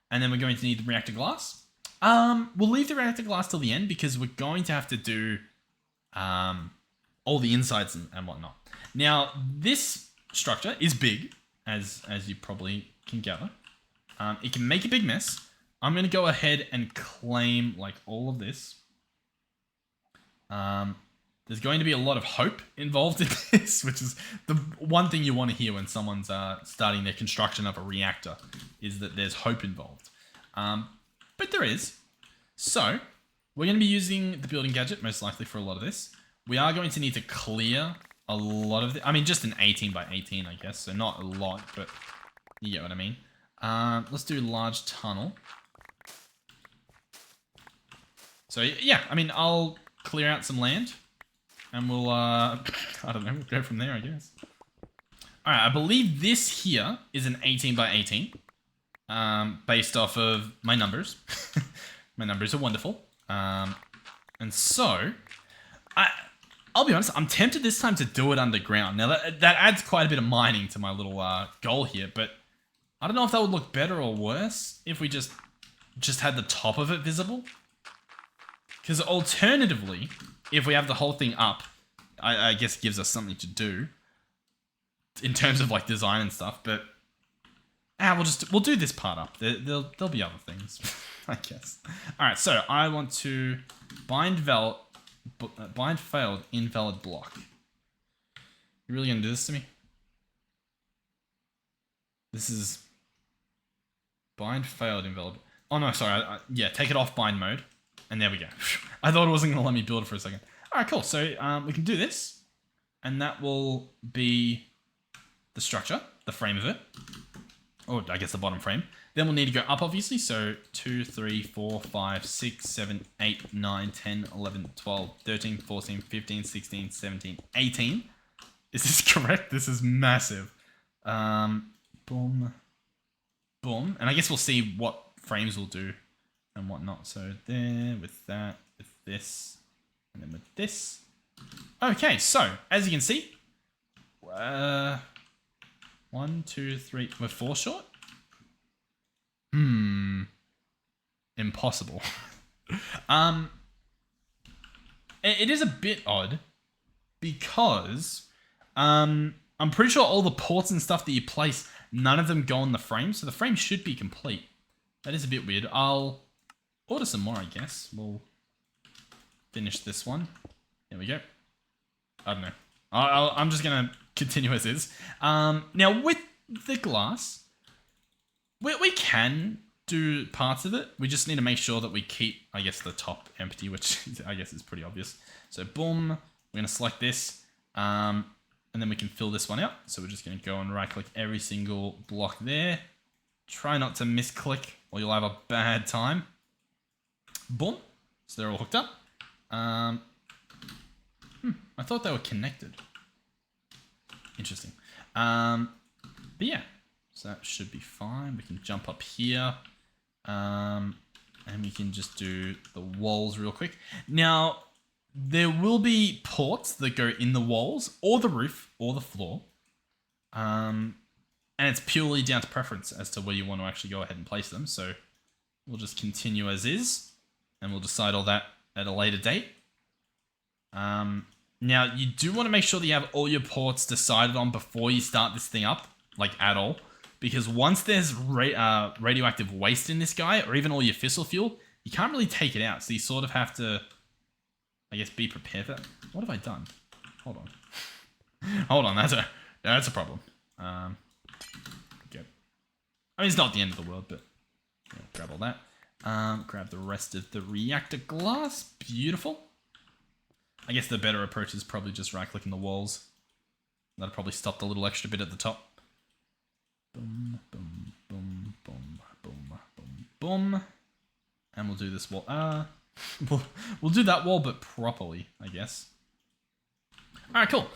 And then we're going to need the reactor glass. We'll leave the reactor glass till the end because we're going to have to do all the insides and whatnot. Now, this structure is big, as you probably can gather. It can make a big mess. I'm going to go ahead and claim like all of this. There's going to be a lot of hope involved in this, which is the one thing you want to hear when someone's starting their construction of a reactor, is that there's hope involved. But there is. So, we're going to be using the building gadget, most likely for a lot of this. We are going to need to clear a lot of it. I mean, just an 18 by 18, I guess. So, not a lot, but you get what I mean. Let's do large tunnel. So, yeah, I mean, I'll clear out some land. And we'll, I don't know, we'll go from there, I guess. Alright, I believe this here is an 18 by 18. Based off of my numbers. My numbers are wonderful. And so, I'll be honest, I'm tempted this time to do it underground. Now, that adds quite a bit of mining to my little goal here, but I don't know if that would look better or worse if we just had the top of it visible. Because alternatively, if we have the whole thing up, I guess it gives us something to do in terms of like design and stuff, but we'll do this part up. There'll be other things, I guess. All right, so I want to bind failed invalid block. You really gonna do this to me? This is bind failed invalid. Oh no, sorry. Yeah, take it off bind mode. And there we go. I thought it wasn't going to let me build it for a second. All right, cool. So we can do this. And that will be the structure, the frame of it. Or I guess the bottom frame. Then we'll need to go up, obviously. So 2, 3, 4, 5, 6, 7, 8, 9, 10, 11, 12, 13, 14, 15, 16, 17, 18. Is this correct? This is massive. Boom. Boom. And I guess we'll see what frames will do and whatnot. So there, with that, with this, and then with this. Okay, so as you can see, 1, 2, 3, we're 4 short. Impossible. It is a bit odd because I'm pretty sure all the ports and stuff that you place, none of them go on the frame, so the frame should be complete. That is a bit weird. I'll order some more, I guess. We'll finish this one. There we go. I don't know. I'm just gonna continue as is. Now with the glass, we can do parts of it. We just need to make sure that we keep, I guess, the top empty, which I guess is pretty obvious. So boom, we're gonna select this, and then we can fill this one out. So we're just gonna go and right click every single block there. Try not to misclick or you'll have a bad time. Boom, so they're all hooked up. I thought they were connected. Interesting. But yeah, so that should be fine. We can jump up here. And we can just do the walls real quick. Now, there will be ports that go in the walls or the roof or the floor. And it's purely down to preference as to where you want to actually go ahead and place them. So we'll just continue as is and we'll decide all that at a later date. Now, you do want to make sure that you have all your ports decided on before you start this thing up, like at all. Because once there's radioactive waste in this guy, or even all your fissile fuel, you can't really take it out. So you sort of have to, I guess, be prepared for that. What have I done? Hold on. Hold on, that's a problem. Okay. I mean, it's not the end of the world, but yeah, grab all that. Grab the rest of the reactor glass. Beautiful. I guess the better approach is probably just right-clicking the walls. That'll probably stop the little extra bit at the top. Boom, boom, boom, boom, boom, boom, boom. And we'll do this wall. We'll do that wall, but properly, I guess. All right, cool.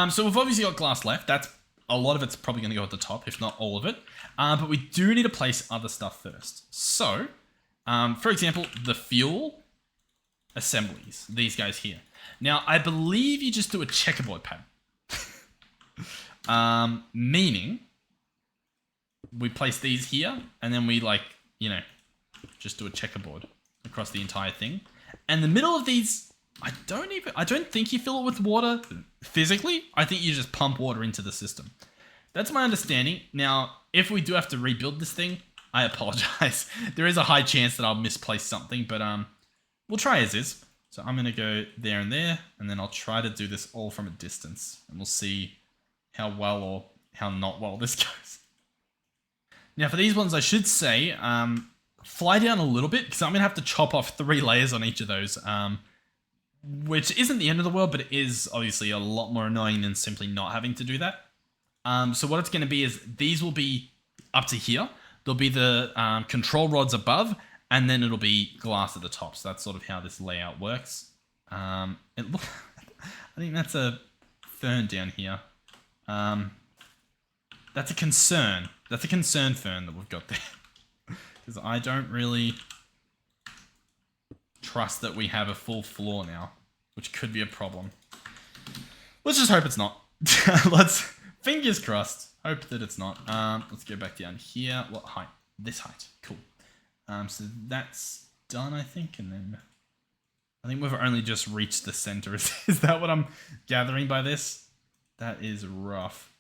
So we've obviously got glass left. That's a lot of it's probably going to go at the top, if not all of it. But we do need to place other stuff first. So, for example, the fuel assemblies, these guys here. Now, I believe you just do a checkerboard pattern. Meaning, we place these here, and then we just do a checkerboard across the entire thing. And the middle of these, I don't think you fill it with water physically. I think you just pump water into the system. That's my understanding. Now, if we do have to rebuild this thing, I apologize. There is a high chance that I'll misplace something, but we'll try as is. So I'm going to go there, and then I'll try to do this all from a distance, and we'll see how well or how not well this goes. Now, for these ones, I should say, fly down a little bit, because I'm going to have to chop off 3 layers on each of those, which isn't the end of the world, but it is obviously a lot more annoying than simply not having to do that. So what it's going to be is these will be up to here. There'll be the control rods above, and then it'll be glass at the top. So that's sort of how this layout works. I think that's a fern down here. That's a concern. That's a concern fern that we've got there. Because I don't really trust that we have a full floor now, which could be a problem. Let's just hope it's not. Fingers crossed, hope that it's not. Let's go back down here. What height? This height. Cool. So that's done, I think, and then I think we've only just reached the center. Is that what I'm gathering by this? That is rough.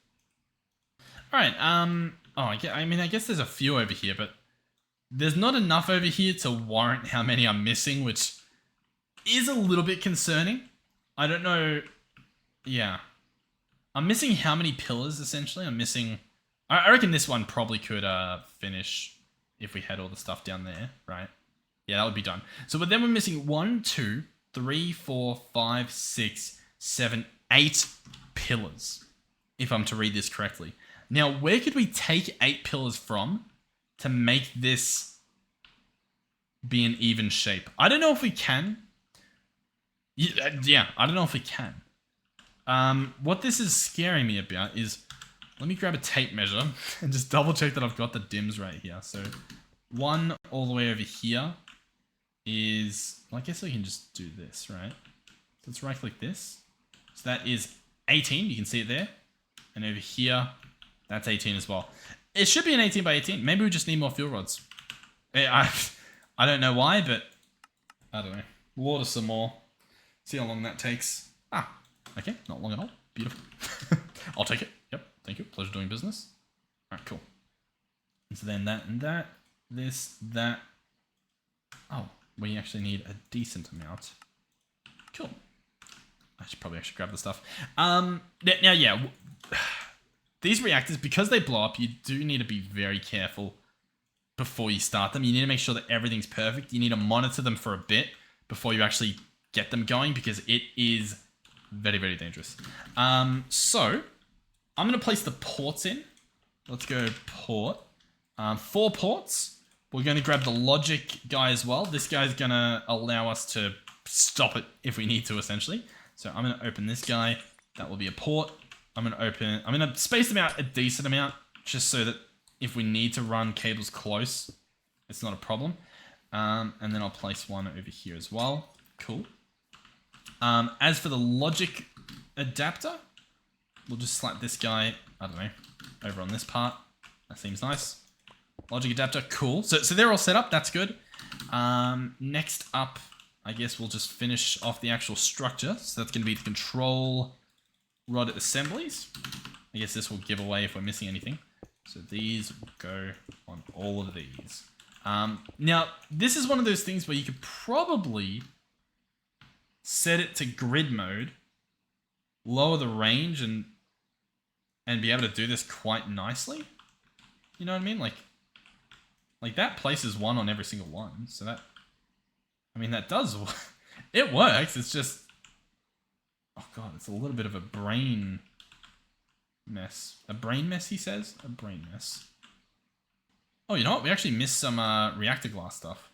All right. I guess there's a few over here, but there's not enough over here to warrant how many I'm missing, which is a little bit concerning. I don't know. Yeah. I'm missing how many pillars, essentially? I'm missing... I reckon this one probably could finish if we had all the stuff down there, right? Yeah, that would be done. So, but then we're missing 1, 2, 3, 4, 5, 6, 7, 8 pillars, if I'm to read this correctly. Now, where could we take 8 pillars from to make this be an even shape. I don't know if we can. Yeah, I don't know if we can. What this is scaring me about is, let me grab a tape measure and just double check that I've got the dims right here. So 1 all the way over here is, well, I guess we can just do this, right? So let's right click this. So that is 18, you can see it there. And over here, that's 18 as well. It should be an 18 by 18. Maybe we just need more fuel rods. I don't know why, but I don't know. We'll order some more. See how long that takes. Ah, okay, not long at all. Beautiful. I'll take it. Yep, thank you. Pleasure doing business. All right, cool. So then that and that, this, that. Oh, we actually need a decent amount. Cool. I should probably actually grab the stuff. Now, yeah, these reactors, because they blow up, you do need to be very careful before you start them. You need to make sure that everything's perfect. You need to monitor them for a bit before you actually get them going, because it is very, very dangerous. So I'm going to place the ports in. Let's go port. 4 ports. We're going to grab the logic guy as well. This guy's going to allow us to stop it if we need to, essentially. So I'm going to open this guy. That will be a port. I'm going to space them out a decent amount, just so that if we need to run cables close, it's not a problem. And then I'll place one over here as well. Cool. As for the logic adapter, we'll just slap this guy, I don't know, over on this part. That seems nice. Logic adapter, cool. So they're all set up, that's good. Next up, I guess we'll just finish off the actual structure. So that's going to be the control rod assemblies. I guess this will give away if we're missing anything. So these will go on all of these. Now, this is one of those things where you could probably set it to grid mode, lower the range, and be able to do this quite nicely. You know what I mean? Like that places one on every single one. So that, I mean, that does, it works. It's just, oh God, it's a little bit of a brain mess. A brain mess, he says? A brain mess. Oh, you know what? We actually missed some reactor glass stuff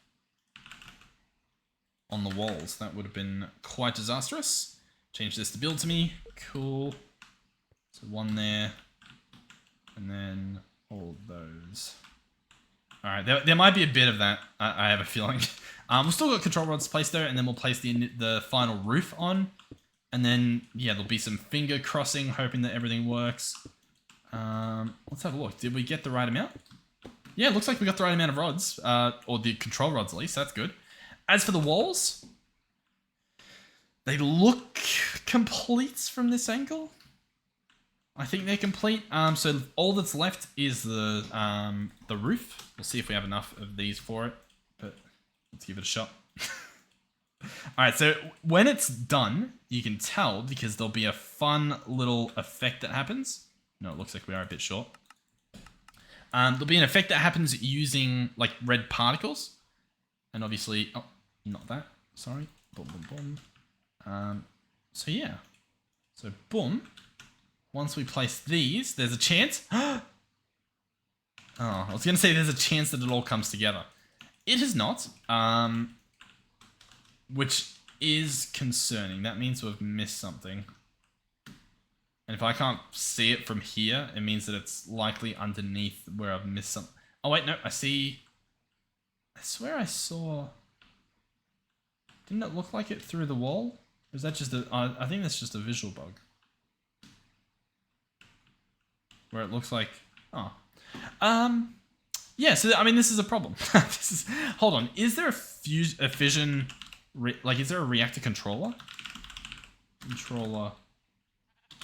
on the walls. That would have been quite disastrous. Change this to build to me. Cool. So one there. And then all those. Alright, there might be a bit of that. I have a feeling. We've still got control rods placed there, and then we'll place the final roof on. And then, yeah, there'll be some finger crossing, hoping that everything works. Let's have a look. Did we get the right amount? Yeah, it looks like we got the right amount of rods. Or the control rods, at least. That's good. As for the walls, they look complete from this angle. I think they're complete. So all that's left is the roof. We'll see if we have enough of these for it, but let's give it a shot. All right, so when it's done, you can tell because there'll be a fun little effect that happens. No, it looks like we are a bit short. There'll be an effect that happens using like red particles, and obviously, oh, not that. Sorry. Boom, boom, boom. So yeah. So boom. Once we place these, there's a chance. Oh, I was going to say there's a chance that it all comes together. It has not, which is concerning. That means we've missed something. And if I can't see it from here, it means that it's likely underneath where I've missed something. Oh, wait, no, I see. I swear I saw. Didn't it look like it through the wall? Or is that just a. I think that's just a visual bug. Where it looks like, oh, yeah. So I mean, this is a problem. Hold on. Is there a fission? Is there a reactor controller?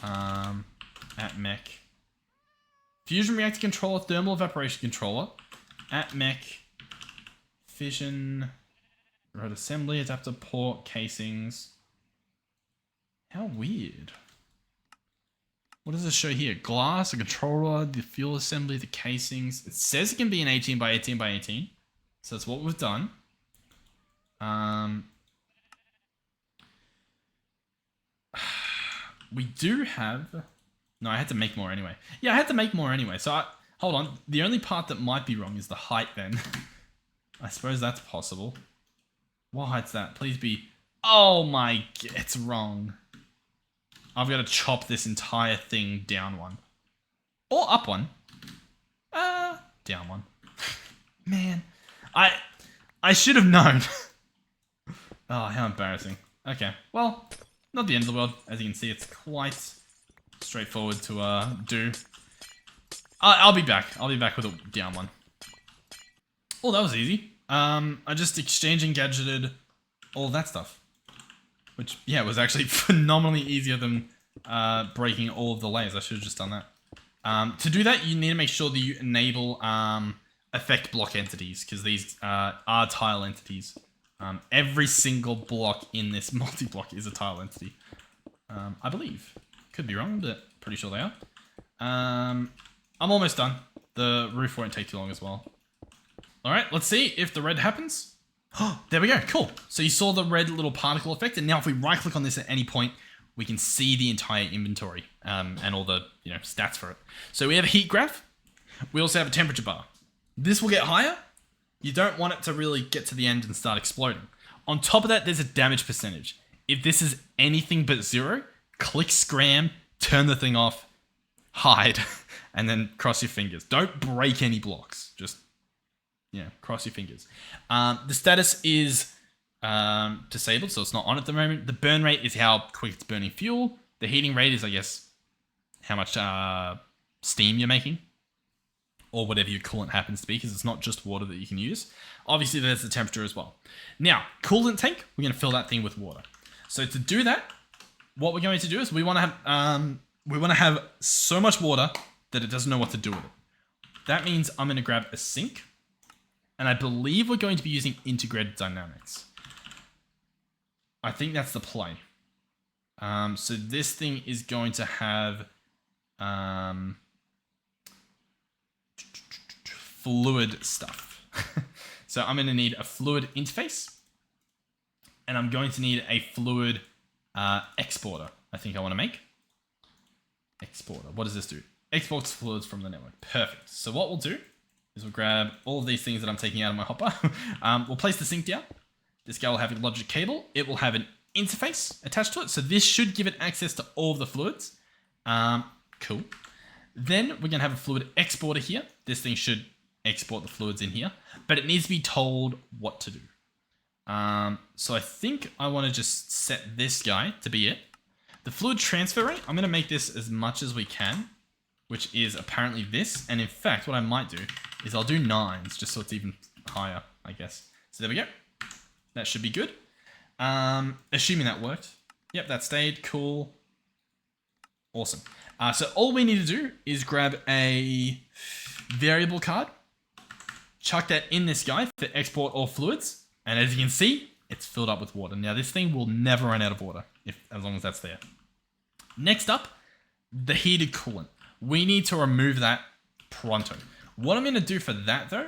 At mech. Fusion reactor controller, thermal evaporation controller, at mech. Fission, rod assembly, adapter port, casings. How weird. What does this show here? Glass, a controller, the fuel assembly, the casings. It says it can be an 18 by 18 by 18. So that's what we've done. We do have... No, I had to make more anyway. Yeah, I had to make more anyway. So Hold on. The only part that might be wrong is the height then. I suppose that's possible. What height's that? Please be... Oh my... It's wrong. I've got to chop this entire thing down one. Or up one. Down one. Man. I should have known. Oh, how embarrassing. Okay. Well, not the end of the world. As you can see, it's quite straightforward to do. I'll be back. I'll be back with a down one. Oh, that was easy. I just exchanged and gadgeted all that stuff. Which, yeah, was actually phenomenally easier than breaking all of the layers. I should have just done that. To do that, you need to make sure that you enable effect block entities, because these are tile entities. Every single block in this multi-block is a tile entity. I believe. Could be wrong, but pretty sure they are. I'm almost done. The roof won't take too long as well. Alright, let's see if the red happens. Oh, there we go. Cool. So you saw the red little particle effect, and now if we right-click on this at any point, we can see the entire inventory and all the stats for it. So we have a heat graph. We also have a temperature bar. This will get higher. You don't want it to really get to the end and start exploding. On top of that, there's a damage percentage. If this is anything but 0, click scram, turn the thing off, hide, and then cross your fingers. Don't break any blocks. Just, cross your fingers. The status is disabled, so it's not on at the moment. The burn rate is how quick it's burning fuel. The heating rate is, I guess, how much steam you're making, or whatever your coolant happens to be, because it's not just water that you can use. Obviously, there's the temperature as well. Now, coolant tank, we're going to fill that thing with water. So to do that, what we're going to do is we want to have so much water that it doesn't know what to do with it. That means I'm going to grab a sink, and I believe we're going to be using integrated dynamics. I think that's the play. So this thing is going to have fluid stuff. So I'm going to need a fluid interface, and I'm going to need a fluid exporter. I think I want to make exporter. What does this do? Exports fluids from the network. Perfect. So what we'll do is we'll grab all of these things that I'm taking out of my hopper. We'll place the sink down. This guy will have a logic cable. It will have an interface attached to it. So this should give it access to all of the fluids. Cool. Then we're going to have a fluid exporter here. This thing should export the fluids in here, but it needs to be told what to do. So I think I want to just set this guy to be it. The fluid transfer rate, I'm going to make this as much as we can, which is apparently this. And in fact, what I might do is I'll do 9s just so it's even higher, I guess. So there we go. That should be good. Assuming that worked. Yep, that stayed. Cool. Awesome. So all we need to do is grab a variable card, chuck that in this guy for export all fluids, and as you can see, it's filled up with water. Now this thing will never run out of water as long as that's there. Next up, the heated coolant. We need to remove that pronto. What I'm going to do for that though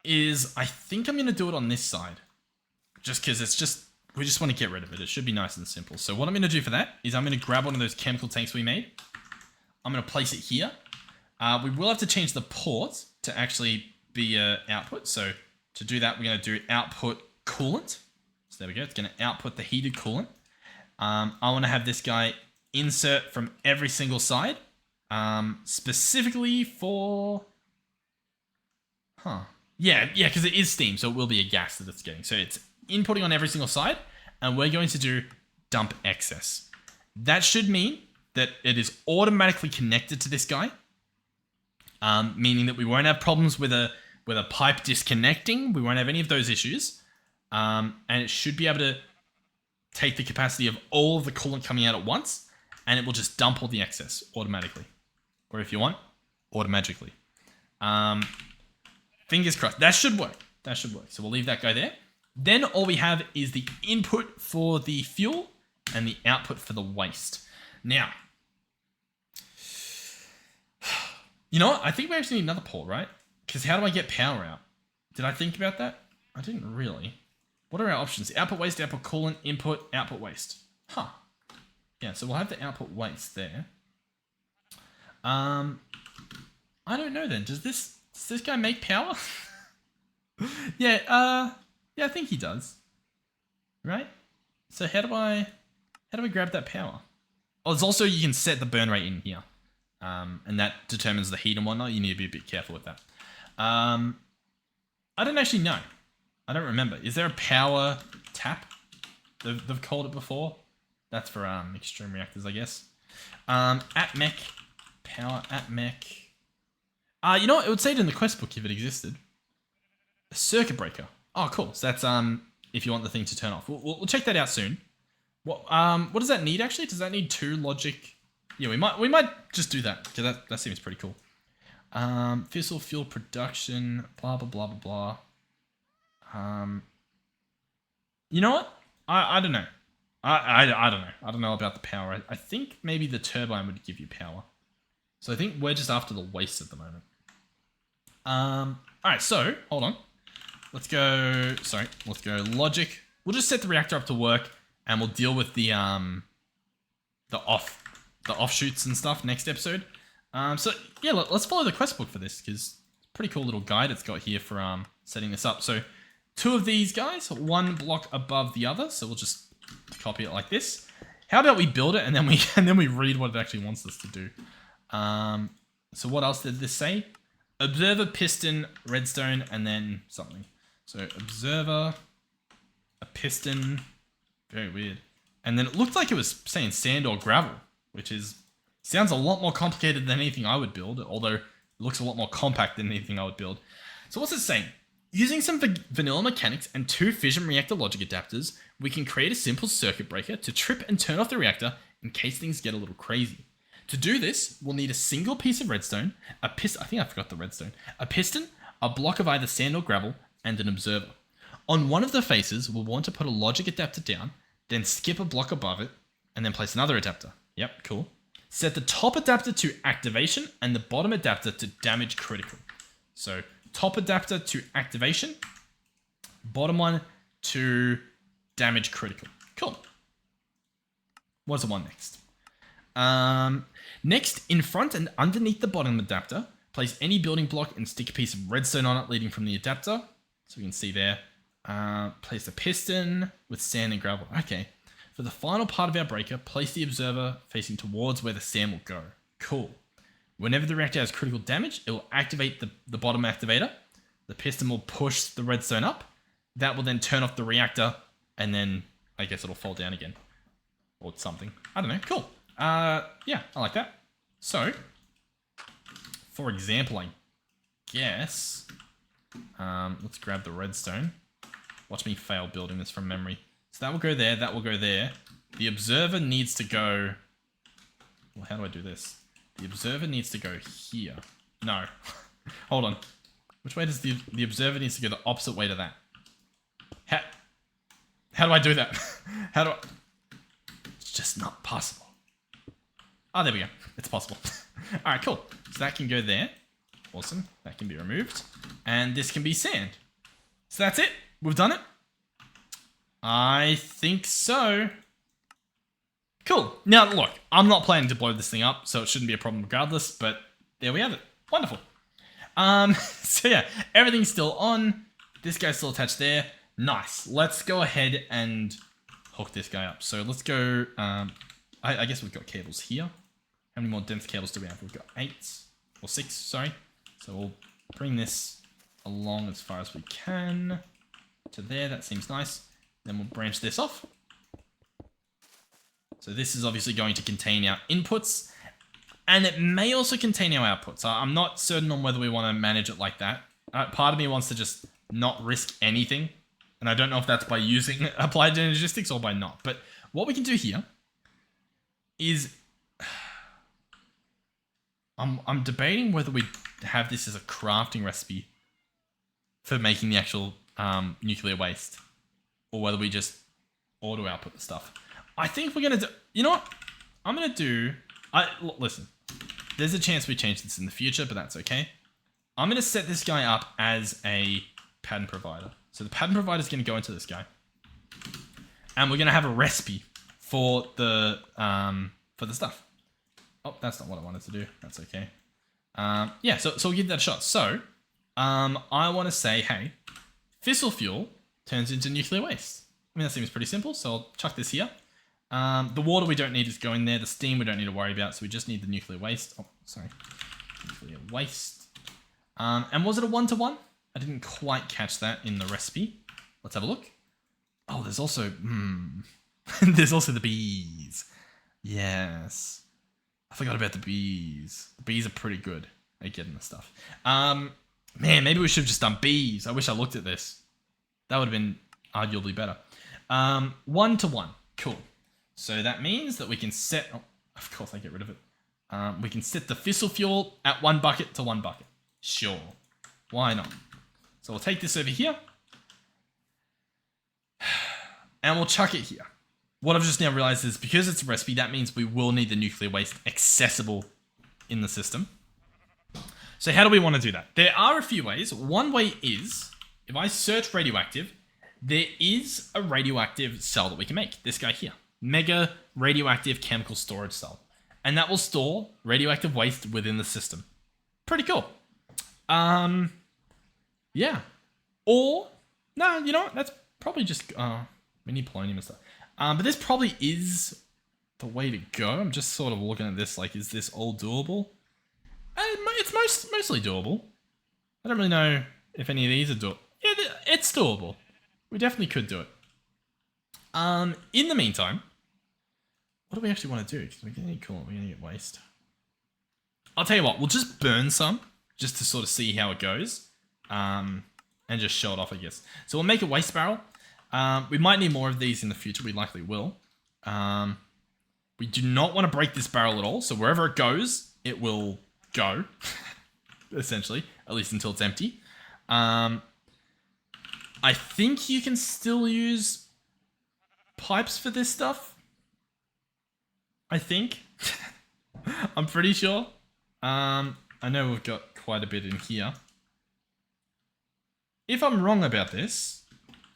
is I think I'm going to do it on this side, just because we just want to get rid of it. It should be nice and simple. So what I'm going to do for that is I'm going to grab one of those chemical tanks we made. I'm going to place it here. We will have to change the port to actually be output. So to do that, we're going to do output coolant. So there we go. It's going to output the heated coolant. I want to have this guy insert from every single side, specifically for... Yeah, because it is steam, so it will be a gas that it's getting. So it's inputting on every single side, and we're going to do dump excess. That should mean that it is automatically connected to this guy, meaning that we won't have problems with a pipe disconnecting. We won't have any of those issues, and it should be able to take the capacity of all of the coolant coming out at once, and it will just dump all the excess automatically, or if you want, automatically. Fingers crossed. That should work. That should work. So we'll leave that guy there. Then all we have is the input for the fuel and the output for the waste. Now, you know what? I think we actually need another port, right? Because how do I get power out? Did I think about that? I didn't really. What are our options? Output waste, output coolant, input, output waste. Yeah, so we'll have the output waste there. I don't know then. Does this guy make power? Yeah, yeah, I think he does. Right? So how do I grab that power? Oh, there's also, you can set the burn rate in here. And that determines the heat and whatnot. You need to be a bit careful with that. I don't actually know. I don't remember. Is there a power tap? They've called it before. That's for extreme reactors, I guess. At mech. Power at mech. You know what? It would say it in the quest book if it existed. A circuit breaker. Oh, cool. So that's if you want the thing to turn off. We'll check that out soon. What does that need actually? Does that need 2 logic? Yeah, we might just do that because that seems pretty cool. Fissile fuel production. Blah blah blah blah blah. You know what? I don't know. I don't know. I don't know about the power. I think maybe the turbine would give you power. So I think we're just after the waste at the moment. Alright, so, hold on. Let's go logic. We'll just set the reactor up to work and we'll deal with the offshoots and stuff next episode. So yeah, let's follow the quest book for this because it's a pretty cool little guide it's got here for setting this up. So 2 of these guys, 1 block above the other. So we'll just copy it like this. How about we build it and then we read what it actually wants us to do. So what else did this say? Observer, piston, redstone, and then something. So observer, a piston, very weird. And then it looked like it was saying sand or gravel, which sounds a lot more complicated than anything I would build, although it looks a lot more compact than anything I would build. So what's it saying? Using some vanilla mechanics and 2 fission reactor logic adapters, we can create a simple circuit breaker to trip and turn off the reactor in case things get a little crazy. To do this, we'll need a single piece of redstone, a piston, I think I forgot the redstone, a piston, a block of either sand or gravel, and an observer. On one of the faces, we'll want to put a logic adapter down, then skip a block above it, and then place another adapter. Yep, cool. Set the top adapter to activation and the bottom adapter to damage critical. So top adapter to activation, bottom one to damage critical. Cool. What's the one next? Next, in front and underneath the bottom adapter, place any building block and stick a piece of redstone on it leading from the adapter. So we can see there. Place a piston with sand and gravel. Okay. For the final part of our breaker, place the observer facing towards where the sand will go. Cool. Whenever the reactor has critical damage, it will activate the bottom activator. The piston will push the redstone up. That will then turn off the reactor, and then I guess it'll fall down again. Or something. I don't know. Cool. Yeah, I like that. So, for example, I guess, let's grab the redstone. Watch me fail building this from memory. So that will go there, that will go there. The observer needs to go, well, how do I do this? The observer needs to go here. No, hold on. Which way does the observer needs to go the opposite way to that? How do I do that? How do I, it's just not possible. Oh, there we go. It's possible. All right, cool. So that can go there. Awesome. That can be removed. And this can be sand. So that's it. We've done it. I think so. Cool. Now, look, I'm not planning to blow this thing up, so it shouldn't be a problem regardless, but there we have it. Wonderful. So yeah, everything's still on. This guy's still attached there. Nice. Let's go ahead and hook this guy up. So let's go, I guess we've got cables here. How many more dense cables do we have? We've got 8 or 6, sorry. So we'll bring this along as far as we can to there. That seems nice. Then we'll branch this off. So this is obviously going to contain our inputs, and it may also contain our outputs. I'm not certain on whether we want to manage it like that. Part of me wants to just not risk anything, and I don't know if that's by using applied energistics or by not. But what we can do here is I'm debating whether we have this as a crafting recipe for making the actual nuclear waste, or whether we just auto output the stuff. I think we're gonna do. You know what? I'm gonna do. Listen. There's a chance we change this in the future, but that's okay. I'm gonna set this guy up as a pattern provider. So the pattern provider is gonna go into this guy, and we're gonna have a recipe for the stuff. Oh, that's not what I wanted to do. That's okay. Yeah, so we'll give that a shot. So, I want to say, hey, fissile fuel turns into nuclear waste. I mean, that seems pretty simple, so I'll chuck this here. The water we don't need is going there. The steam we don't need to worry about, so we just need the nuclear waste. Oh, sorry. Nuclear waste. And was it a 1-to-1? I didn't quite catch that in the recipe. Let's have a look. Oh, there's also... there's also the bees. Yes. I forgot about the bees. The bees are pretty good at getting the stuff. Man, maybe we should have just done bees. I wish I looked at this. That would have been arguably better. 1-to-1. Cool. So that means that we can set... Oh, of course I get rid of it. We can set the fissile fuel at 1 bucket to 1 bucket. Sure. Why not? So we'll take this over here. And we'll chuck it here. What I've just now realized is because it's a recipe, that means we will need the nuclear waste accessible in the system. So how do we want to do that? There are a few ways. One way is, if I search radioactive, there is a radioactive cell that we can make. This guy here. Mega radioactive chemical storage cell. And that will store radioactive waste within the system. Pretty cool. Yeah. Or, no, you know what? That's probably just, we need polonium and stuff. But this probably is the way to go. I'm just sort of looking at this like, is this all doable? It's mostly doable. I don't really know if any of these are doable. Yeah, it's doable. We definitely could do it. In the meantime, what do we actually want to do? Because we're going to need coolant, we're going to get waste. I'll tell you what, we'll just burn some, just to sort of see how it goes. And just show it off, I guess. So we'll make a waste barrel. We might need more of these in the future, we likely will. We do not want to break this barrel at all, so wherever it goes, it will go. Essentially, at least until it's empty. I think you can still use pipes for this stuff. I think. I'm pretty sure. I know we've got quite a bit in here. If I'm wrong about this,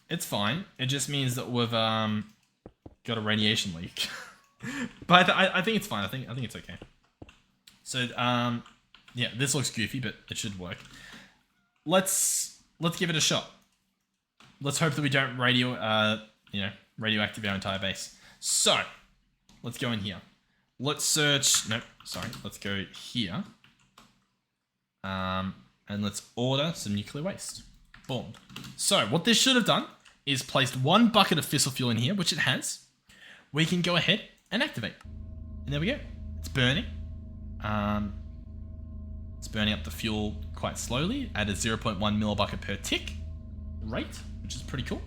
it's fine. It just means that we've got a radiation leak. But I think it's fine. I think it's okay. So yeah, this looks goofy, but it should work. Let's give it a shot. Let's hope that we don't radioactive our entire base. So let's go in here. Let's search. Nope, sorry. Let's go here. And let's order some nuclear waste. Boom. So what this should have done is placed 1 bucket of fissile fuel in here, which it has. We can go ahead and activate. And there we go. It's burning. It's burning up the fuel quite slowly at a 0.1 millibucket per tick rate, which is pretty cool.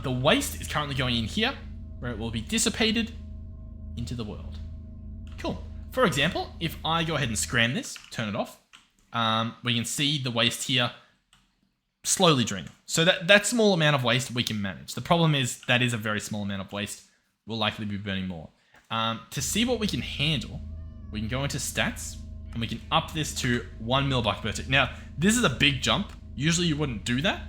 The waste is currently going in here, where it will be dissipated into the world. Cool. For example, if I go ahead and scram this, turn it off, we can see the waste here slowly draining. So that small amount of waste we can manage. The problem is that is a very small amount of waste. We'll likely be burning more. To see what we can handle, we can go into stats and we can up this to 1 millibucket per tick. Now, this is a big jump. Usually you wouldn't do that,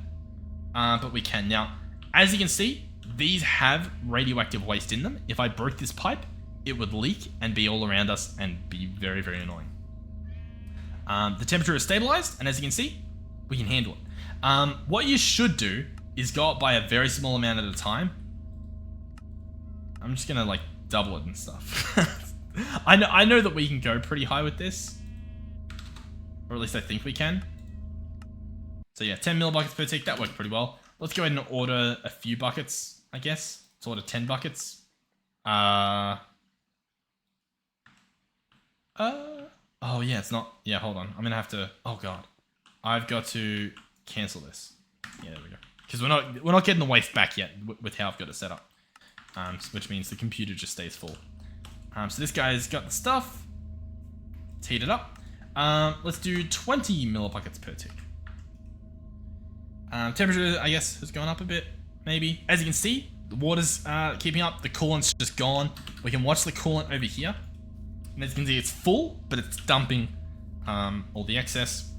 but we can. Now, as you can see, these have radioactive waste in them. If I broke this pipe, it would leak and be all around us and be very, very annoying. The temperature is stabilized, and as you can see, we can handle it. What you should do is go up by a very small amount at a time. I'm just gonna like double it and stuff. I know that we can go pretty high with this, or at least I think we can. So yeah, 10 millibuckets per tick, that worked pretty well. Let's go ahead and order a few buckets, I guess. Let's order 10 buckets. Oh yeah, it's not. Yeah, hold on. I'm gonna have to. Oh god, I've got to cancel this. Yeah, there we go. Because we're not getting the waste back yet with how I've got it set up. Which means the computer just stays full. So this guy's got the stuff. Let's heat it up. Let's do 20 millibuckets per tick. Temperature, I guess, has gone up a bit, maybe. As you can see, the water's keeping up. The coolant's just gone. We can watch the coolant over here. And as you can see, it's full, but it's dumping all the excess.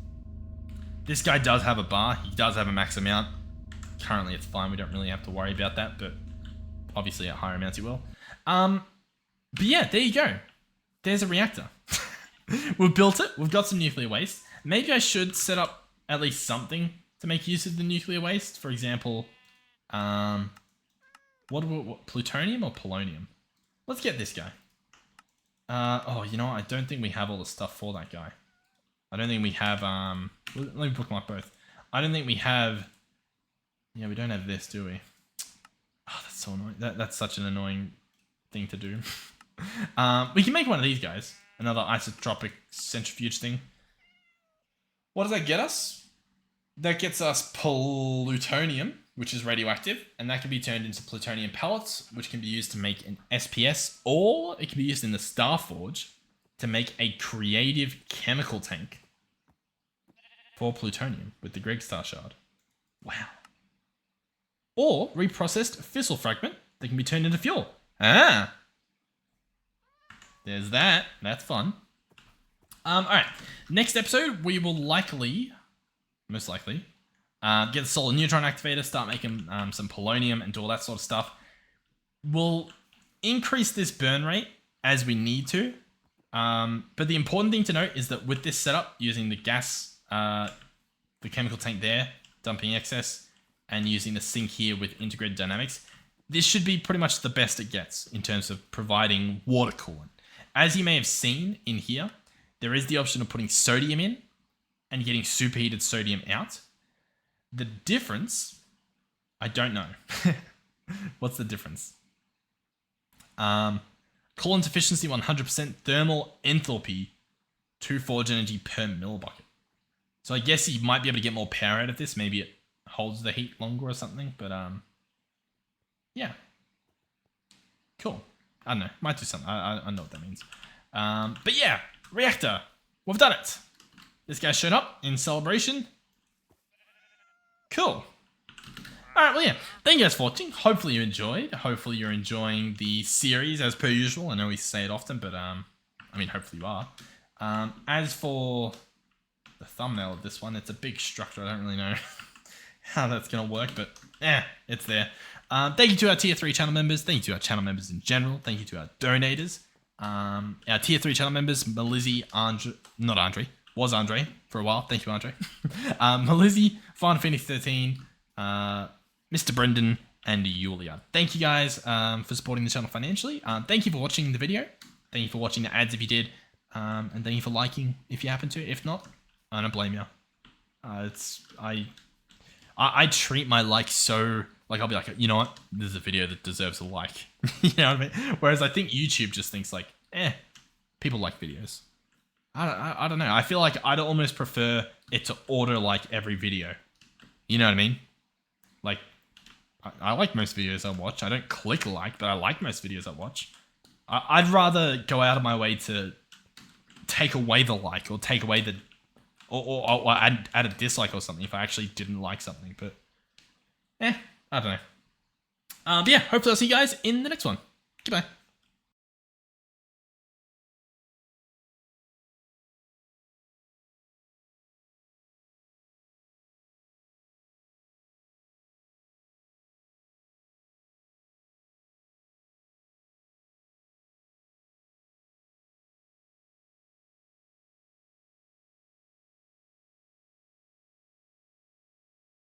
This guy does have a bar. He does have a max amount. Currently, it's fine. We don't really have to worry about that, but obviously at higher amounts you will. But yeah, there you go. There's a reactor. We've built it. We've got some nuclear waste. Maybe I should set up at least something to make use of the nuclear waste. For example, what plutonium or polonium? Let's get this guy. Oh, you know what? I don't think we have all the stuff for that guy. I don't think we have, let me bookmark both. I don't think we have, yeah, we don't have this, do we? Oh, that's so annoying. That's such an annoying thing to do. We can make one of these guys. Another isotropic centrifuge thing. What does that get us? That gets us plutonium, which is radioactive, and that can be turned into plutonium pellets, which can be used to make an SPS, or it can be used in the Starforge to make a creative chemical tank for plutonium with the Greg Star Shard. Wow. Or reprocessed fissile fragment that can be turned into fuel. Ah! There's that. That's fun. Alright. Next episode, we will most likely, get the solar neutron activator, start making some polonium and do all that sort of stuff. We'll increase this burn rate as we need to. But the important thing to note is that with this setup, using the gas, the chemical tank there, dumping excess, and using the sink here with integrated dynamics, this should be pretty much the best it gets in terms of providing water coolant. As you may have seen in here, there is the option of putting sodium in and getting superheated sodium out. The difference, I don't know. What's the difference? Coolant efficiency 100%, thermal enthalpy 2 forge energy per millibucket. So I guess you might be able to get more power out of this. Maybe it holds the heat longer or something, but yeah. Cool. I don't know. Might do something. I know what that means. But yeah, Reactor. We've done it. This guy showed up in celebration. Cool. Alright, well yeah. Thank you guys for watching. Hopefully you enjoyed. Hopefully you're enjoying the series as per usual. I know we say it often, but I mean hopefully you are. As for the thumbnail of this one, it's a big structure. I don't really know how that's going to work, but it's there. Thank you to our tier 3 channel members. Thank you to our channel members in general. Thank you to our donators. Our tier 3 channel members, Melizzi, was Andre for a while. Thank you, Andre. Melizzi, Final Phoenix 13, Mr. Brendan, and Yulia. Thank you guys for supporting the channel financially. Thank you for watching the video. Thank you for watching the ads if you did. And thank you for liking if you happen to. If not, I don't blame you. I treat my likes so, like, I'll be like, you know what? This is a video that deserves a like. You know what I mean? Whereas I think YouTube just thinks like, people like videos. I don't know. I feel like I'd almost prefer it to order like every video. You know what I mean? Like, I like most videos I watch. I don't click like, but I like most videos I watch. I'd rather go out of my way to take away the like or take away the... Or add a dislike or something if I actually didn't like something. But, I don't know. But yeah, hopefully I'll see you guys in the next one. Goodbye.